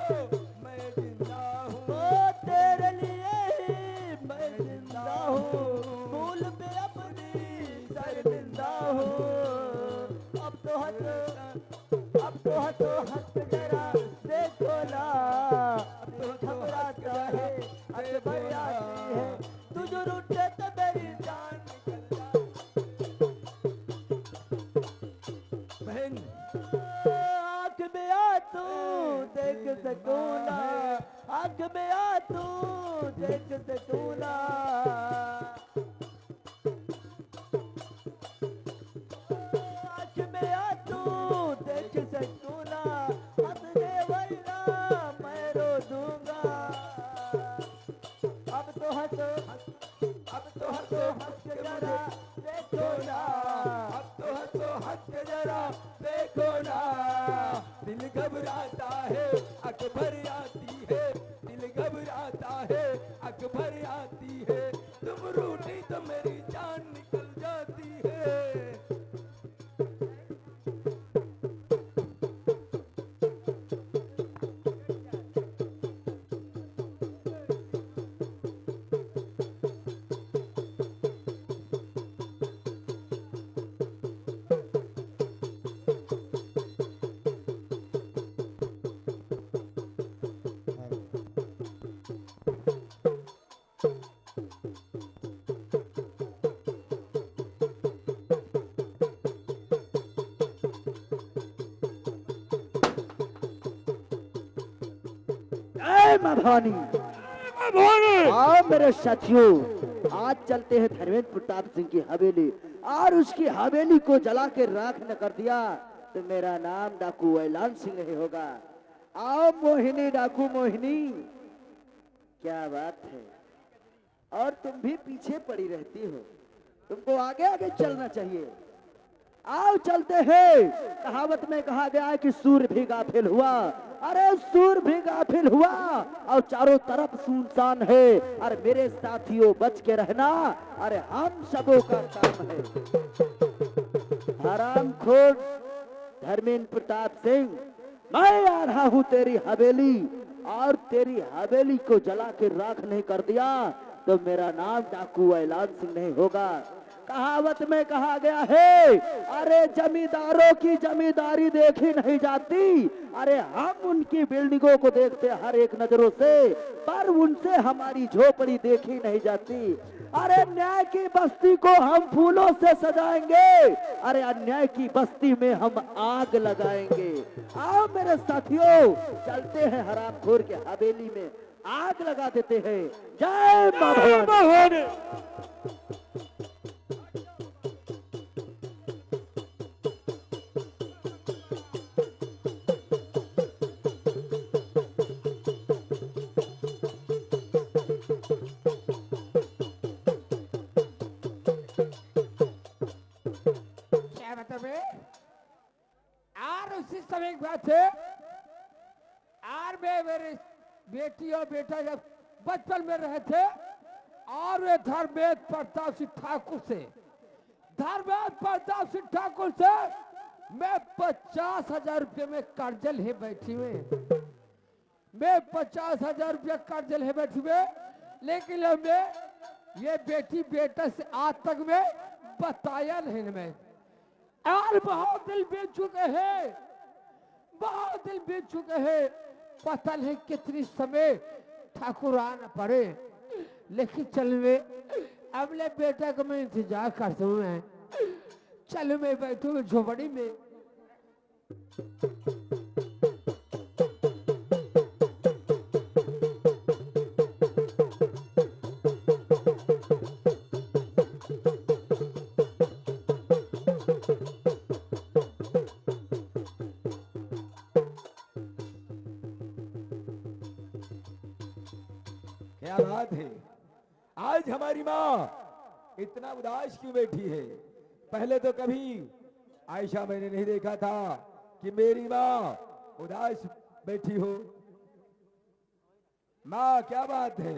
मैं जिंदा हूँ, ओ तेरे लिए ही मैं जिंदा हूँ। फूल पे अपनी शर्मिंदा हूँ। अब तो हंस के जरा देखो ना, अब तो घबराता है, अब भर आती है। तू जो रूठे तो मेरी जान निकल बहन। आँख में आ तू देख सकूना, आँख में आ तू देख सकूना। आँख में आ तू देख सकूना, हंसने वरना मैं रो दूंगा। अब तो हंसो हंस के जरा देखो ना, अब तो हंसो हंस के जरा देखो ना। दिल घबराता है, अख भर आती है, दिल घबराता है, अख भर आती जय मां भवानी। आओ मेरे साथियों, आज चलते हैं धर्मेंद्र प्रताप सिंह की हवेली, और उसकी हवेली को जला के राख न कर दिया तो मेरा नाम डाकू ऐलान सिंह नहीं होगा। आओ मोहिनी, डाकू मोहिनी, क्या बात है। और तुम भी पीछे पड़ी रहती हो, तुमको आगे आगे चलना चाहिए। आओ चलते हैं। कहावत में कहा गया है कि सूर भी गाफिल हुआ, अरे सूर भी गाफिल हुआ और चारों तरफ सुनसान है। अरे मेरे साथियों बच के रहना, अरे हम सबों का काम है। हरामखोर धर्मेंद्र प्रताप सिंह, मैं आ रहा हूं तेरी हवेली, और तेरी हवेली को जला के राख नहीं कर दिया तो मेरा नाम डाकू ऐलान सिंह नहीं होगा। कहावत में कहा गया है, अरे जमींदारों की जमींदारी देखी नहीं जाती, अरे हम उनकी बिल्डिंगों को देखते हर एक नजरों से, पर उनसे हमारी झोपड़ी देखी नहीं जाती। अरे न्याय की बस्ती को हम फूलों से सजाएंगे, अरे अन्याय की बस्ती में हम आग लगाएंगे। आओ मेरे साथियों, चलते हैं हरामखोर के हवेली में, आग लगा देते हैं। जय मां भवानी। क्या मतलब है? और उसी समय की बात है, और मेरे बेटी और बेटा जब बचपन में रहे थे, और वे धर्मेंद्र प्रताप सिंह ठाकुर से मैं 50,000 रुपये में कर्जल है बैठी हुए, मैं 50,000 रुपये कर्जल है बैठी हुए। लेकिन हमें ये बेटी बेटा से आज तक में बताया नहीं मैं, और बहुत दिल बेच चुके हैं, बहुत दिल बेच चुके हैं। पता नहीं कितनी समय ठाकुर आना पड़े, लेकिन चल वे अगले बेटा का मैं इंतजार करता हूँ। मैं चलो, मैं बैठू झोपड़ी में। क्या बात है, आज हमारी माँ इतना उदास क्यों बैठी है? पहले तो कभी आयशा मैंने नहीं देखा था कि मेरी माँ उदास बैठी हो। माँ क्या बात है?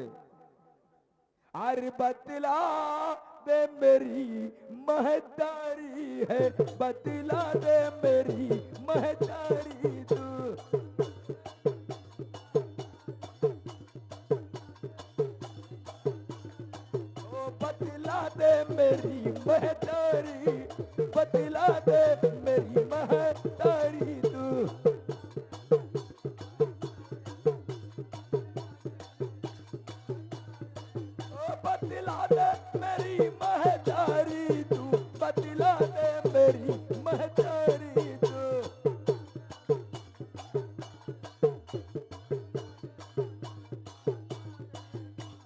अरे बतला दे मेरी महतारी है, बतला दे मेरी महतारी तू। बतला दे मेरी महतारी, बतला दे मेरी महतारी तू। बतला दे मेरी महतारी तू, बतला दे मेरी महतारी तू।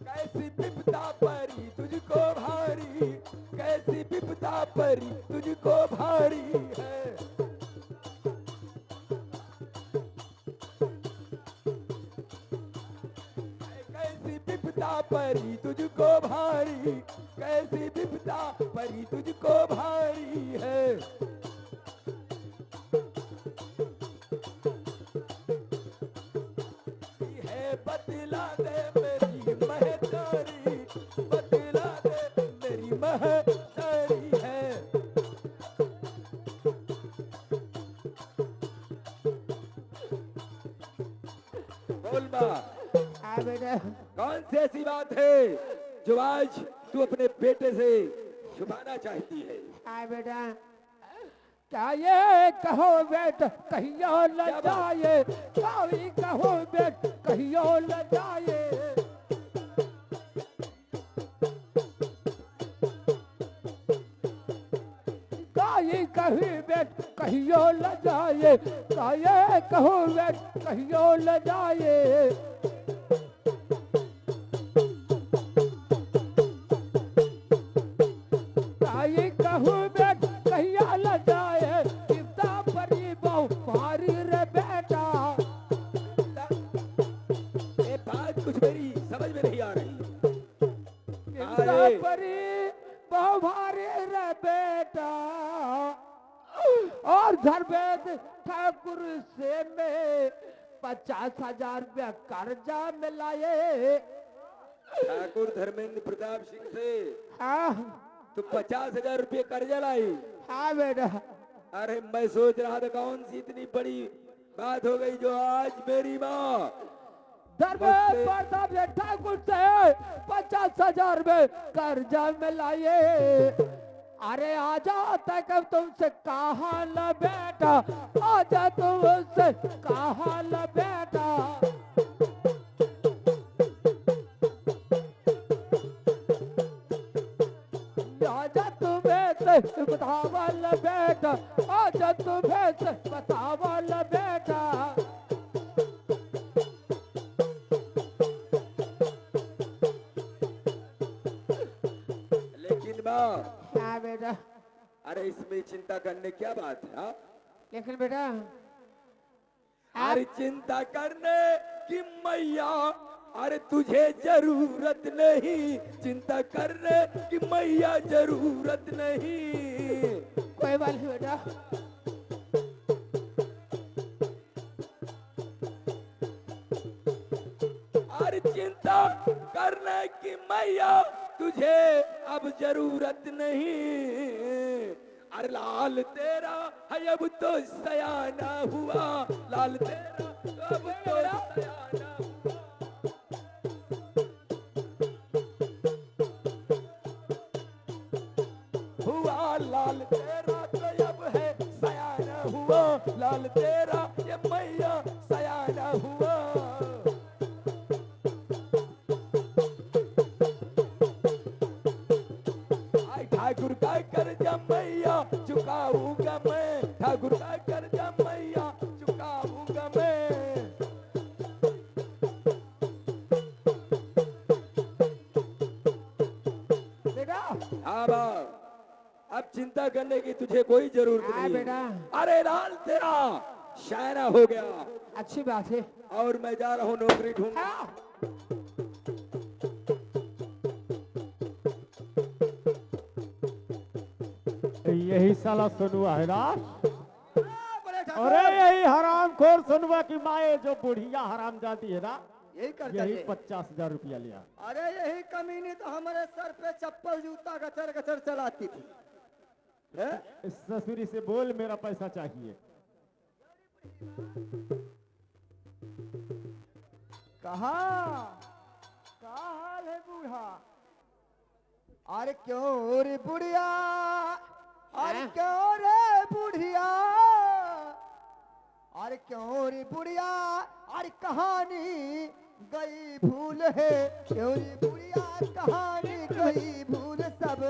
कैसी विपदा परी तुझको भारी, कैसी विपदा परी तुझको भारी है। कैसी विपदा परी तुझको भारी, कैसी विपदा परी तुझको भारी है। बतला दे मेरी महतारी, बतला दे मेरी महतारी है। बोल माँ, बेटा, कौन सी ऐसी बात है जो आज तू अपने बेटे से छुपाना चाहती है? बेटा, क्या ये कहो बेट कहियो ल जाए, कोई कहो बेट कहियो ल जाए। कोई कही बेट कहियो ल जाए, क्या ये कहो बेट कहियो ल जाए। कुछ मेरी समझ में नहीं आ रही। कितना परी बहुभारी रे बेटा, और धर्मेंद्र ठाकुर से मैं 50,000 रुपया कर्जा में लाए। ठाकुर धर्मेंद्र प्रताप सिंह से हाँ तो 50,000 रुपये कर्जा लाई। हाँ बेटा, अरे मैं सोच रहा था कौन सी इतनी बड़ी बात हो गई जो आज मेरी माँ धर्मेंद्र प्रताप सिंह ठाकुर से 50,000 रुपये कर्जा में लाए। अरे आजा तक तुमसे कहा ल बेटा, आजा तुमसे कहा ल बेटा। आजा तुम्हें से बतावल बेटा, आजा तुम्हें से बतावल बेटा। लेकिन माँ, हाँ बेटा, अरे इसमें चिंता करने क्या बात है? हाँ? लेकिन बेटा अरे चिंता करने की मैया, अरे तुझे जरूरत नहीं, चिंता करने की मैया जरूरत नहीं। कोई बात नहीं बेटा। अरे चिंता करने की मैया तुझे अब जरूरत नहीं। अरे लाल तेरा है अब तो सयाना हुआ, लाल तेरा अब तो सयाना हुआ, लाल तेरा तो अब है सयाना हुआ, लाल तेरा ये मैया सयाना हुआ। ठाकुर का कर्जा मैया चुकाऊंगा मैं, ठाकुर का कर्जा मैया चुकाऊंगा मैं। बेटा हाँ बाप, अब चिंता करने की तुझे कोई जरूरत हाँ नहीं। बेटा, अरे लाल तेरा शायरा हो गया अच्छी बात है। और मैं जा रहा हूँ नौकरी ढूंढ। हाँ। यही साला सुनुआ है ना? बड़े ठाकुर, अरे यही हराम खोर सुनुआ की माए जो बुढ़िया हराम जाती है ना, यही करता यही है। 50,000 रुपया लिया। अरे यही कमीनी तो हमारे सर पे चप्पल जूता गचर गचर चलाती थी। हैं? इस ससुरी से बोल मेरा पैसा चाहिए। कहा हाल है बूढ़ा? अरे क्यों रे बुढ़िया, अरे क्यों रे बुढ़िया, अरे क्यों रे बुढ़िया, अरे कहानी गई भूल है, क्यों रे बुढ़िया कहानी गई भूल सब।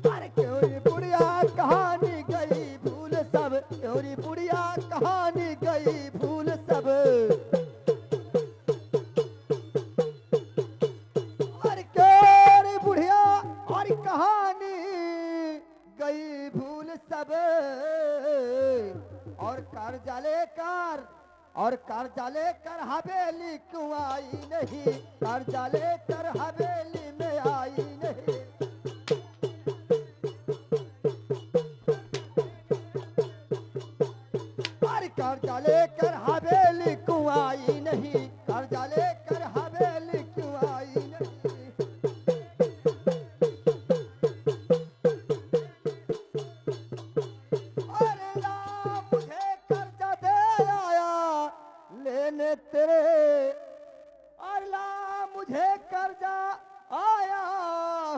अरे क्यों रे बुढ़िया कहानी गई भूल सब, क्यों रे बुढ़िया कहानी गई भूल सब। अरे क्यों रे बुढ़िया, अरे कहानी गई भूल सब। और कर्जा लेकर, और कर्जा लेकर हवेली क्यों आई नहीं, कर्जा लेकर हवेली में आई नहीं। अरे कर्जा लेकर हवेली क्यों आई नहीं, कर्जा लेकर हवेली क्यों आई नहीं। अरे राम मुझे कर्जा दे आया लेने तेरे, अरे राम मुझे कर्जा आया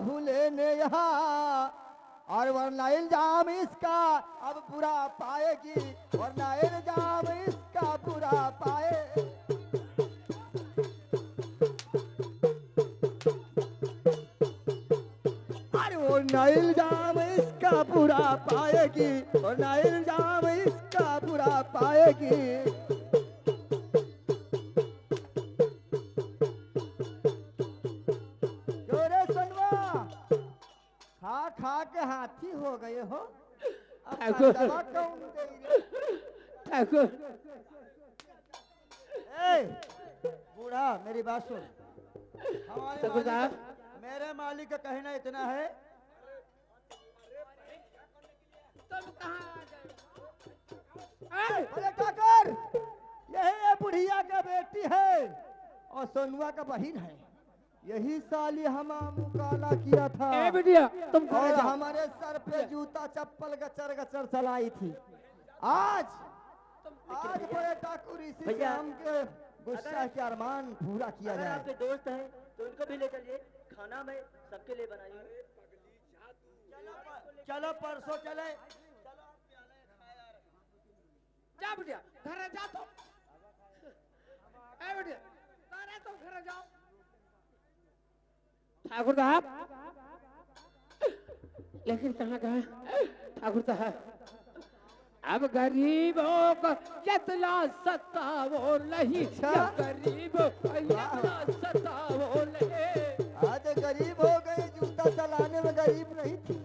हूँ लेने यहाँ। और वरना इल्जाम इसका अब बुरा पाएगी, वरना इल्जाम इसका बुरा पाए। अरे वरना इल्जाम इसका बुरा पाएगी, वरना इल्जाम इसका बुरा पाएगी। क्यों रे सनवा, खा खा के हाथी हो गए हो, अब ठाकुर। दवा कौन देगी रे? ठाकुर ए, बूढ़ा मेरी बात सुन। हमारे ठाकुर साहब। मालिक, मेरे मालिक का कहना इतना है, तुम कहाँ आ गए? अरे ठाकुर, यही है बुढ़िया का बेटी है और सोनुआ का बहन है। यही साली हम मुकाला किया था ए बिटिया तुम और घर जाओ। हमारे सर पे जूता चप्पल गचर गचर चलाई थी। आज आज बड़े ठाकुर इसी से भैया, हम के गुस्सा के अरमान पूरा किया अगर जाए। आपके दोस्त हैं तो उनको भी ले चलिए, खाना मैं सबके लिए बनाई हूँ। चलो परसों चले। जा बिटिया घर जा तुम। ए बिटिया अरे तुम घर जाओ। ठाकुर साहब लेकिन कहाँ गए ठाकुर साहब? अब गरीबों को इतना सतावो नहीं, अच्छा? गरीबों को इतना सतावो नहीं। आज गरीब हो गई, जूता चलाने में गरीब नहीं थी।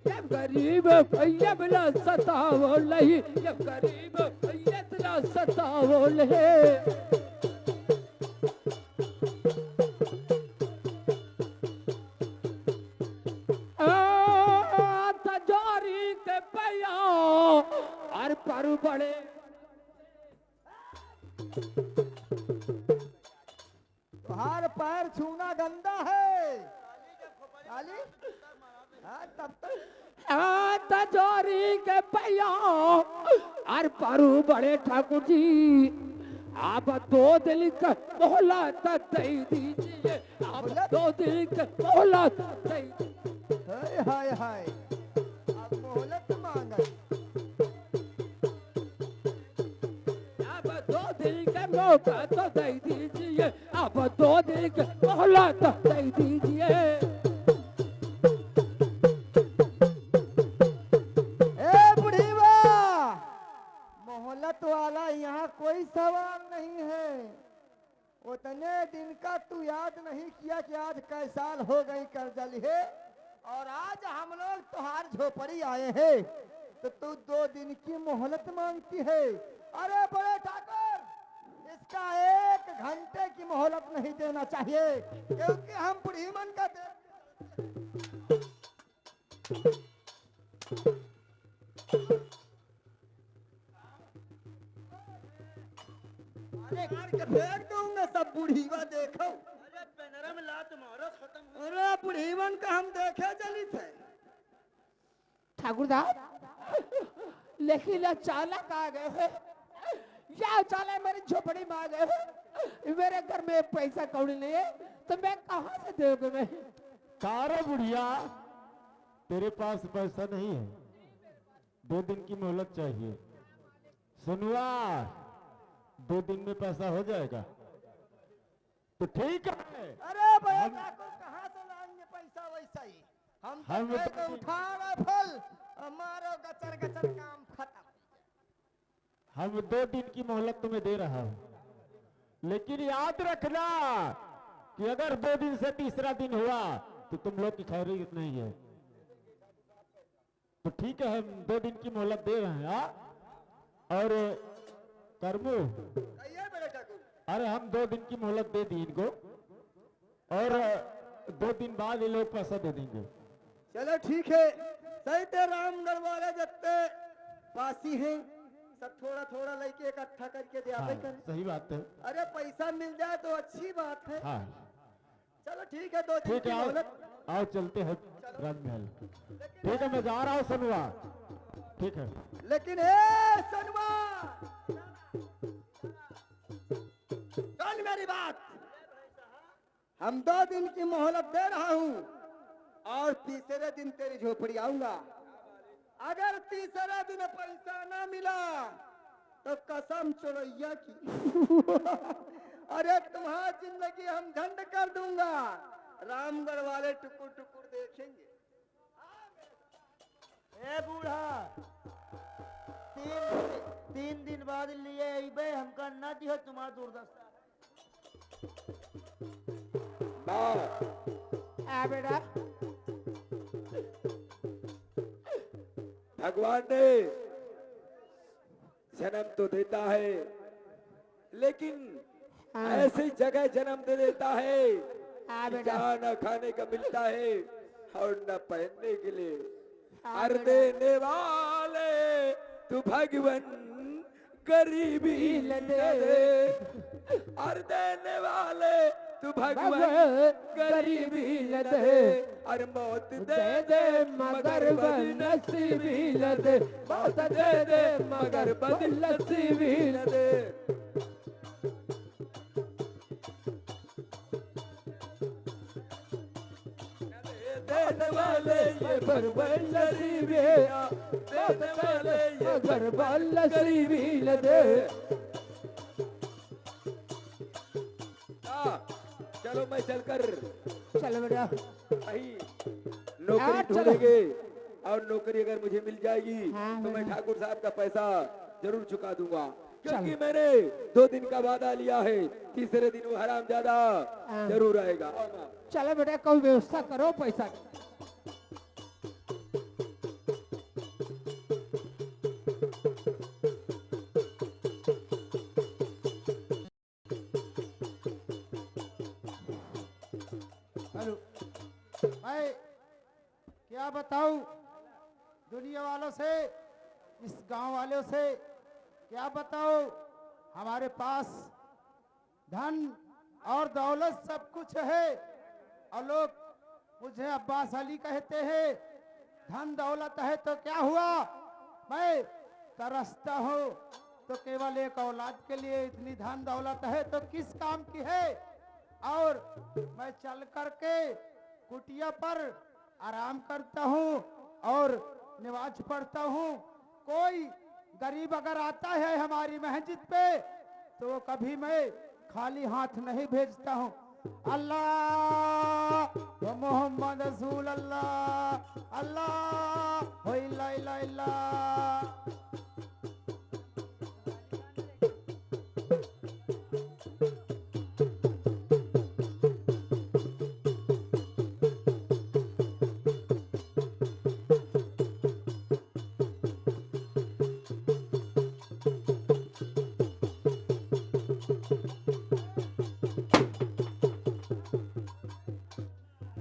जब गरीब को इतना सतावो नहीं, जब गरीब को इतना सतावो नहीं। तजारी के पैया और पर बड़े तुम्हार पैर छूना गंदा है साली। हाँ, तब तक तजारी के पैया और पर बड़े ठाकुर जी, आप 2 दिन का मोहलत दे दीजिए, आप 2 दिन का मोहलत दे दीजिए। हाय हाय हाय, अब मोहलत मांगा। अब 2 दिन का मौका तो दे दीजिए, अब 2 दिन का मोहलत दे दीजिए। ए बुढ़ीवा, मोहलत वाला यहाँ कोई सवाल नहीं है। उतने दिन का तू याद नहीं किया कि आज कै साल हो गई कर्जा लिए और आज हम लोग तुहार झोपड़ी आए हैं तो तू 2 दिन की मोहलत मांगती है। अरे बड़े ठाकुर, इसका 1 घंटे की मोहलत नहीं देना चाहिए क्योंकि हम बुढ़ी मन का अरे मार के फेंक दूंगा सब बुढ़ीवा देखो। अरे पेनरा में लात मारो, खत्म हो। अरे बुढ़ीवन का हम देखे चली थे। ठाकुर साहब लेकिन चालक आ गए हैं, या चालक मेरी झोपड़ी में आ गए हैं। मेरे घर में पैसा कौड़ी नहीं है तो मैं कहाँ से दूंगा मैं? कारे बुढ़िया, तेरे पास पैसा नहीं है, 2 दिन की मोहलत चाहिए। सुनवा, 2 दिन में पैसा हो जाएगा तो ठीक है। अरे भैया ठाकुर कहाँ से लाएंगे पैसा वैसा ही। हम हम तो तो- उठा रहे फल मारो गचर गचर काम खत्म। हम 2 दिन की मोहलत तुम्हें दे रहा हूं, लेकिन याद रखना कि अगर 2 दिन से तीसरा दिन हुआ तो तुम लोग की खैरियत नहीं है। तो ठीक है, हम 2 दिन की मोहलत दे रहे हैं। और करमू, कहिए बड़े ठाकुर। अरे हम 2 दिन की मोहलत दे दी इनको और 2 दिन बाद ये लोग पैसा दे देंगे। चलो ठीक है, सही थे। रामगढ़ वाले जितने पासी हैं सब थोड़ा थोड़ा लेके इकट्ठा करके दे हाँ, कर। सही बात है। अरे पैसा मिल जाए तो अच्छी बात है। हाँ चलो ठीक है, 2 दिन ठीक की है, आओ मोहलत। आओ चलते हैं राजमहल। ठीक है, मैं जा रहा हूँ सनुआ। ठीक है। लेकिन ए सनवा, सुन मेरी बात। हम 2 दिन की मोहलत दे रहा हूँ और तीसरे दिन तेरी झोपड़ी आऊंगा। अगर तीसरा दिन पैसा ना मिला तो कसम चोरैया की अरे तुम्हारी जिंदगी हम झंड कर दूंगा। रामगढ़ वाले टुकुर टुकुर देखेंगे। ए बूढ़ा, 3 दिन बाद लिए अबे, हमका ना दियो तुम्हारा दुर्दशा। आ बेटा भगवान ने जन्म तो देता है, लेकिन हाँ। ऐसी जगह जन्म दे देता है हाँ कि बेटा। जहाँ न खाने का मिलता है और न पहनने के लिए। हाँ हर बेटा। देने वाले तू भगवन गरीबी न दे, हर देने वाले तू भगवन गरीबी न दे, और मौत दे दे मगर बदनसीबी न दे, मौत दे दे मगर बदनसीबी न दे। देने वाले ये गरीबी, देने वाले ये गरीबी न दे। चलो मैं चलकर चलो बेटा। कहीं नौकरी हाँ, चलो। ढूंढेंगे, और नौकरी अगर मुझे मिल जाएगी हाँ, तो मैं बेटा। ठाकुर साहब का पैसा जरूर चुका दूंगा, क्योंकि चलो। मैंने 2 दिन का वादा लिया है, तीसरे दिन वो हरामजादा हाँ। जरूर आएगा। आओ माँ। चलो बेटा, कोई व्यवस्था करो पैसा की। हेलो, मैं क्या बताऊं दुनिया वालों से, इस गांव वालों से क्या बताऊं। हमारे पास धन और दौलत सब कुछ है, और लोग मुझे अब्बास अली कहते हैं। धन दौलत है तो क्या हुआ, मैं तरसता हूँ तो केवल एक औलाद के लिए। इतनी धन दौलत है तो किस काम की है। और मैं चल करके कुटिया पर आराम करता हूँ और नमाज पढ़ता हूँ। कोई गरीब अगर आता है हमारी मस्जिद पे तो वो कभी मैं खाली हाथ नहीं भेजता हूँ। अल्लाह व मोहम्मद रसूल अल्लाह, अल्लाह हो इल्ला इल्ला इल्ला।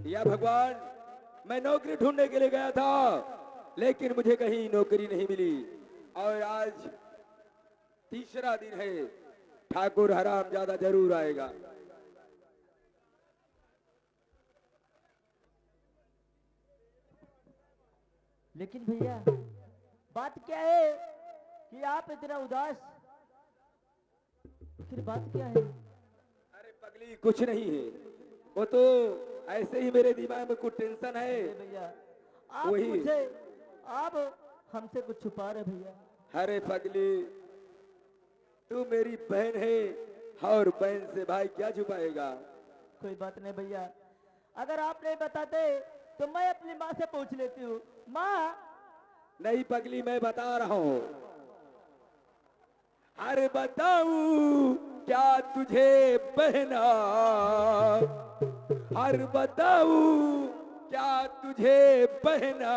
या भगवान, मैं नौकरी ढूंढने के लिए गया था, लेकिन मुझे कहीं नौकरी नहीं मिली, और आज तीसरा दिन है, ठाकुर हरामजादा जरूर आएगा। लेकिन भैया बात क्या है कि आप इतना उदास, फिर बात क्या है? अरे पगली, कुछ नहीं है, वो तो ऐसे ही मेरे दिमाग में कुछ टेंशन है। भैया आप वही। मुझे, आप हमसे कुछ छुपा रहे भैया। अरे पगली, तू मेरी बहन है, और बहन से भाई क्या छुपाएगा। कोई बात नहीं भैया, अगर आप नहीं बताते तो मैं अपनी माँ से पूछ लेती हूँ। माँ, नहीं पगली, मैं बता रहा हूँ। अरे बताऊं क्या तुझे बहना, अरे बताऊं क्या तुझे बहना,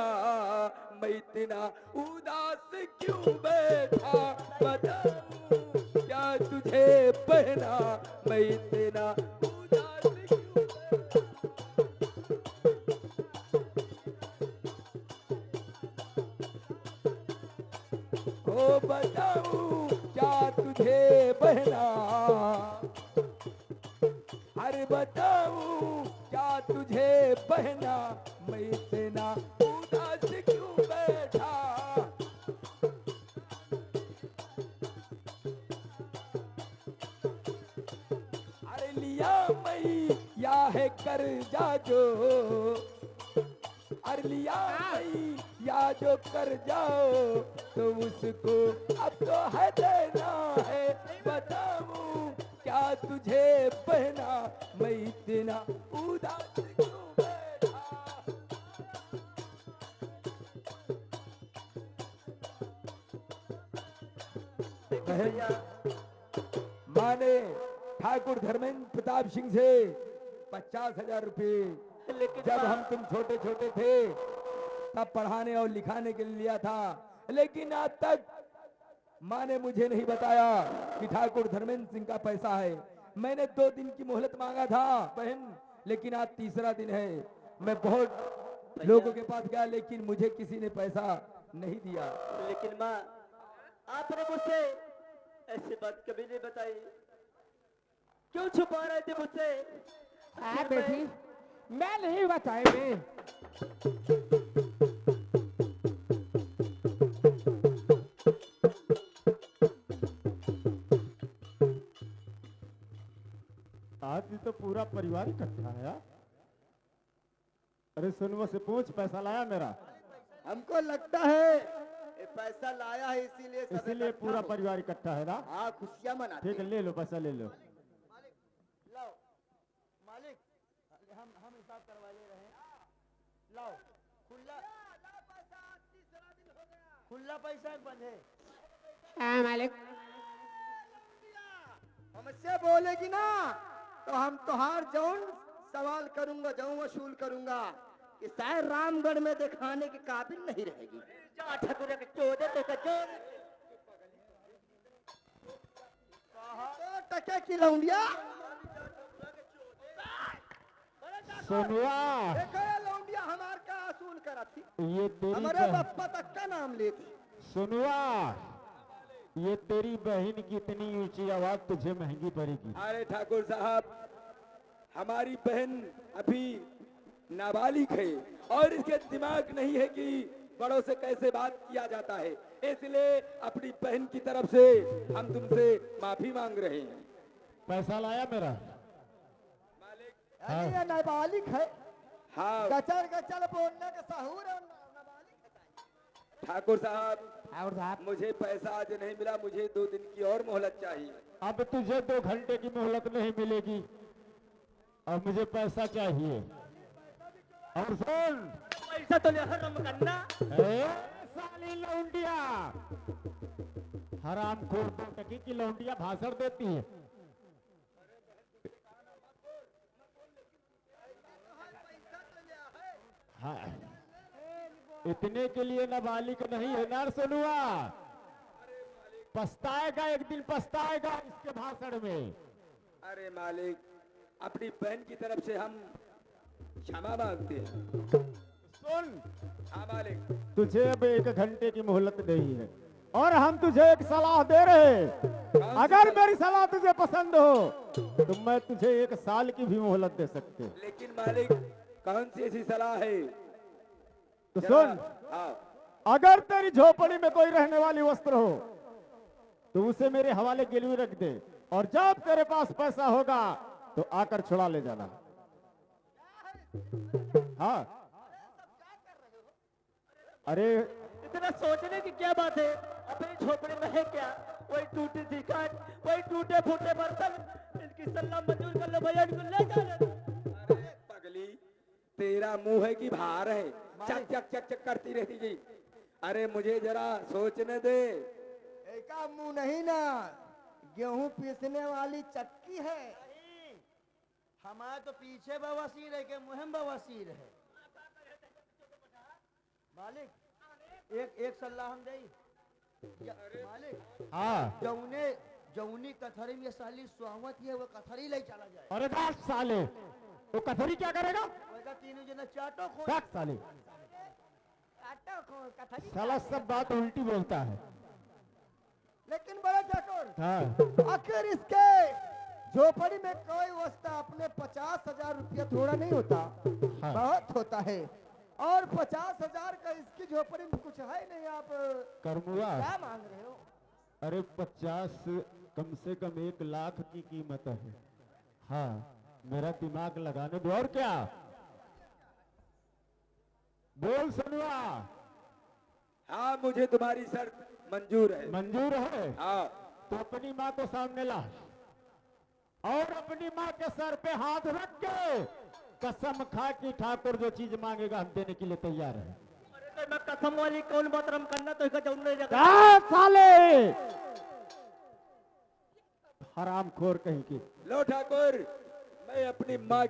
मैं इतना उदास क्यों बैठा, बताऊं क्या तुझे बहना, मैं इतना उदास क्यों बैठा। ओ बताऊं क्या तुझे बहना, अरे बताऊं क्या तुझे बहना, मैं इतना उदास क्यों बैठा। अरे लिया मैं या है कर्जा जो, अरे लिया मैं या जो कर जाओ तो उसको अब तो है देना है, बताऊं क्या तुझे बहना, मैं इतना उदास क्यों बैठा। भैया माने ठाकुर धर्मेंद्र प्रताप सिंह से 50,000 रुपये लेकिन जब माँ- हम तुम छोटे छोटे थे तब पढ़ाने और लिखाने के लिए लिया था, लेकिन आज तक माँ ने मुझे नहीं बताया कि ठाकुर धर्मेंद्र सिंह का पैसा है। मैंने 2 दिन की मोहलत मांगा था बहन, लेकिन आज तीसरा दिन है। मैं बहुत लोगों के पास गया, लेकिन मुझे किसी ने पैसा नहीं दिया। लेकिन माँ, आपने मुझसे ऐसी बात कभी नहीं बताई, क्यों छुपा रहे थे मुझसे? हाँ बेटी, मैं नहीं बताए मैं। आज तो पूरा परिवार इकट्ठा है यार। अरे सुनवा से पूछ, पैसा लाया मेरा? हमको लगता है ये पैसा लाया है, इसीलिए सब इसीलिए इकट्ठा पूरा हो। परिवार इकट्ठा है ना। हाँ, खुशियाँ मनाते ठीक है, ले लो पैसा, ले लो। लाओ मालिक, हम हिसाब करवा ले रहे हैं। लाओ खुला खुला पैसा बंद है। हाँ मालिक। हमसे बोलेगी ना तो हम तुहार जौन सवाल करूंगा, जौन वसूल करूंगा कि शायद रामगढ़ में दिखाने के काबिल नहीं रहेगी। जा ठाकुर के चोदे तो कचोद। तो टके की लौंडिया, सोनुआ, देखो ये लौंडिया हमार का असूल करा थी, ये तेरी हमारे बप्पा तक का नाम ले थी। सोनुआ, ये तेरी बहन की इतनी ऊंची आवाज तुझे महंगी पड़ेगी। अरे ठाकुर साहब, हमारी बहन अभी नाबालिग है और इसके दिमाग नहीं है कि बड़ों से कैसे बात किया जाता है, इसलिए अपनी बहन की तरफ से हम तुमसे माफी मांग रहे हैं। पैसा लाया मेरा? यानी ये नाबालिग है, हाँ गचर गचर बोलने का सहूर है, नाबालिग है। ठाकुर साहब, ठाकुर साहब, मुझे पैसा आज नहीं मिला, मुझे 2 दिन की और मोहलत चाहिए। अब तुझे 2 घंटे की मोहलत नहीं मिलेगी, अब मुझे पैसा चाहिए। और सुन, पैसा तो ले हरम करना। ए, साली लौंडिया, हरामखोर 2 टके की लौंडिया भाषण देती है। हाँ, इतने के लिए नाबालिग नहीं है ना सोनुआ, पछताएगा, एक दिन पछताएगा इसके भाषण में। अरे मालिक, अपनी बहन की तरफ से हम क्षमा मांगते हैं। सुन, हाँ मालिक। तुझे अब 1 घंटे की मोहलत नहीं है और हम तुझे एक सलाह दे रहे हैं। अगर मेरी सलाह तुझे पसंद हो तो मैं तुझे 1 साल की भी मोहलत दे सकते हैं। लेकिन मालिक, कौन सी ऐसी सलाह है? तो जरा- सुन, हाँ, अगर तेरी झोपड़ी में कोई रहने वाली वस्त्र हो तो उसे मेरे हवाले गिरवी रख दे, और जब तेरे पास पैसा होगा तो आकर छुड़ा ले जाना। हाँ, अरे इतना सोचने की क्या बात है? अपनी झोपड़ी में है क्या? वही टूटी सी खाट, वही टूटे फूटे बर्तन, इनकी सलाह मंजूर कर लो भैया, इनको ले जाओ। अरे पगली, तेरा मुंह है कि भार है? चक चक चक चक करती रहती जी। अरे मुझे जरा सोचने दे। एका मुंह नहीं ना, गेहूं पीसने वाली चक्की है। हमारे तो पीछे बवासीर है के मुहिम बवासीर है। मालिक, एक सलाह हम दे मालिक। हाँ, जौनी कथरी में साली स्वामत है, वो कथरी ले चला जाए। अरे दास साले, वो कथरी क्या करेगा? वैसा तीनों जना चाटो खो। दास साले, साला सब बात उल्टी बोलता है। लेकिन बड़ा ठाकुर, हाँ, आखिर इसके झोपड़ी में कोई वस्ता अपने 50,000 रुपया थोड़ा नहीं होता, हाँ। बहुत होता है। और 50,000 का इसकी झोपड़ी में कुछ है नहीं, आप करमुआ, क्या मांग रहे हो? अरे 50 कम से कम 1 लाख की कीमत है। हाँ, मेरा दिमाग लगाने दो। और क्या? बोल सोनुआ। हाँ, मुझे तुम्हारी शर्त मंजूर है। मंजूर है हाँ, तो अपनी माँ को सामने ला और अपनी माँ के सर पे हाथ रख के कसम खा कि ठाकुर जो चीज मांगेगा हम देने के लिए तैयार है। अरे तो मैं कसम वाली कौन मोहतरम करना, तो इसका जरूर नहीं रखा। क्या साले, हरामखोर कहीं की। लो ठाकुर, मैं अपने माँ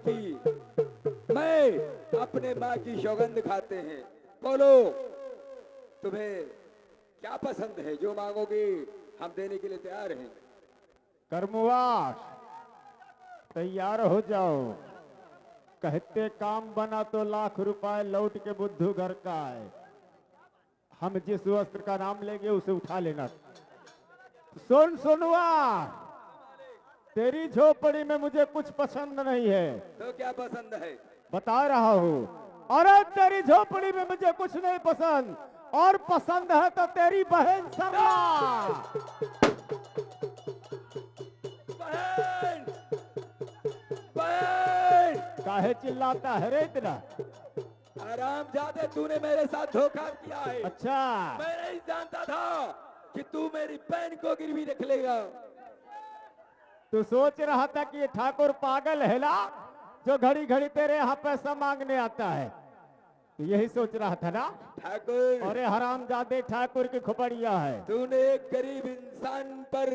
की सौगंध खाते हैं। बोलो, तुम्हें क्या पसंद है, जो मांगोगे हम देने के लिए तैयार हैं। कर्मवास तैयार हो जाओ। कहते काम बना तो लाख रुपए लौट के बुद्धू घर का है। हम जिस वस्त्र का नाम लेंगे उसे उठा लेना। सुन सुनवा, तेरी झोपड़ी में मुझे कुछ पसंद नहीं है। तो क्या पसंद है? बता रहा हूँ। अरे तेरी झोपड़ी में मुझे कुछ नहीं पसंद, और पसंद है तो तेरी बहन सरला। बहन, बहन, काहे चिल्लाता है रे इतना? आराम जाते, तूने मेरे साथ धोखा किया है। अच्छा, मैं नहीं जानता था कि तू मेरी बहन को गिरवी रख लेगा। तू सोच रहा था कि ये ठाकुर पागल है ना, जो घड़ी घड़ी तेरे यहाँ पैसा मांगने आता है। तू यही सोच रहा था ना? ठाकुर, अरे हरामजादे, ठाकुर की खोपड़िया है। तूने एक गरीब इंसान पर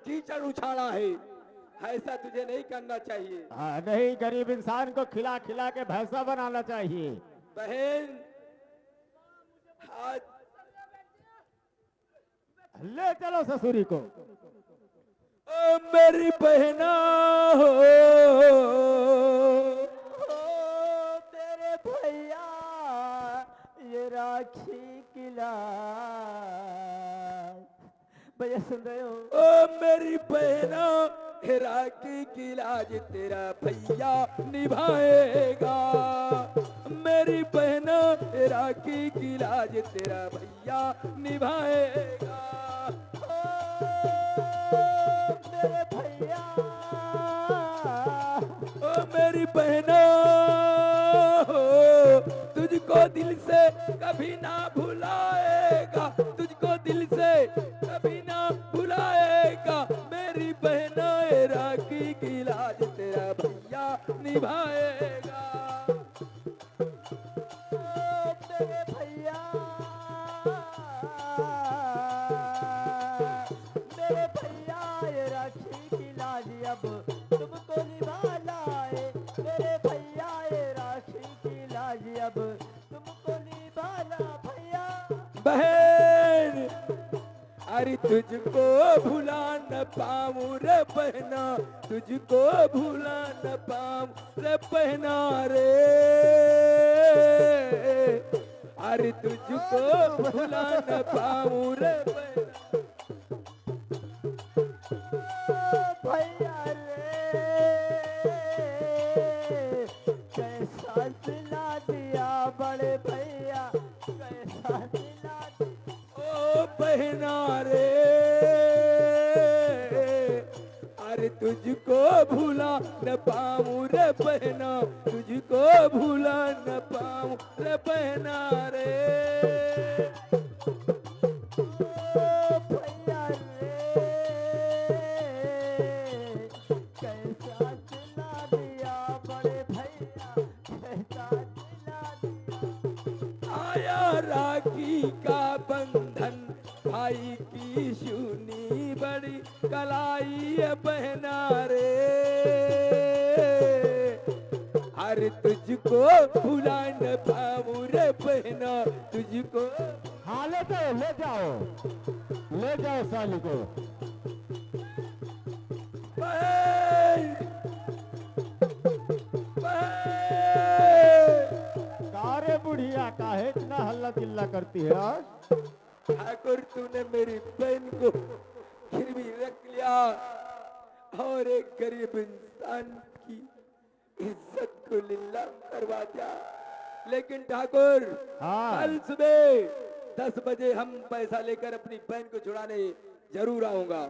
कीचड़ उछाला है, ऐसा तुझे नहीं करना चाहिए। हाँ, नहीं, गरीब इंसान को खिला खिला के भैंसा बनाना चाहिए। बहन, हाथ ले चलो ससुरी को। ओ मेरी बहना हो, तेरे भैया ये राखी की लाज। भैया सुन रहे हो? ओ मेरी बहना, राखी की लाज तेरा भैया निभाएगा। मेरी बहना, राखी की लाज तेरा भैया निभाएगा। मेरे भैया, ओ मेरी बहना हो, तुझको दिल से कभी ना भुलाएगा, तुझको दिल से कभी ना भुलाएगा। मेरी बहना, राखी की लाज तेरा भैया निभाएगा। मेरे भैया, मेरे भैया ये राखी की लाज अब तुमको निभाना है। मेरे भैया ये राखी की लाज अब तुमको निभाना भैया। बहन, अरे तुझको भुला न पाऊं रे बहना, तुझको भुला न पाऊं रे बहना रे। अरे तुझको भुला न पाऊं रे बहना। भैया रे, कैसा सिला दिया बड़े भैया, कैसा सिला दिया। ओ बहना रे, अरे तुझको भूला न पाऊं रे बहना, तुझको भूला न पाऊं रे बहना रे। ओ भैया रे, कैसा सिला दिया बड़े भैया, कैसा सिला दिया। आया राखी का बंधन, भाई की शूनी बड़ी कलाई है बहना रे। अरे तुझको भुला न पाऊं रे बहना, तुझको। हाँ ले जाओ, ले जाओ साली को। बहन, कारे बुढ़िया, काहे इतना हल्ला चिल्ला करती है आज? ठाकुर, तूने मेरी बहन को गिरवी रख लिया और एक गरीब इंसान की इज्जत को नीलाम करवा दिया। लेकिन ठाकुर, हाँ। कल सुबह 10 बजे हम पैसा लेकर अपनी बहन को छुड़ाने जरूर आऊंगा।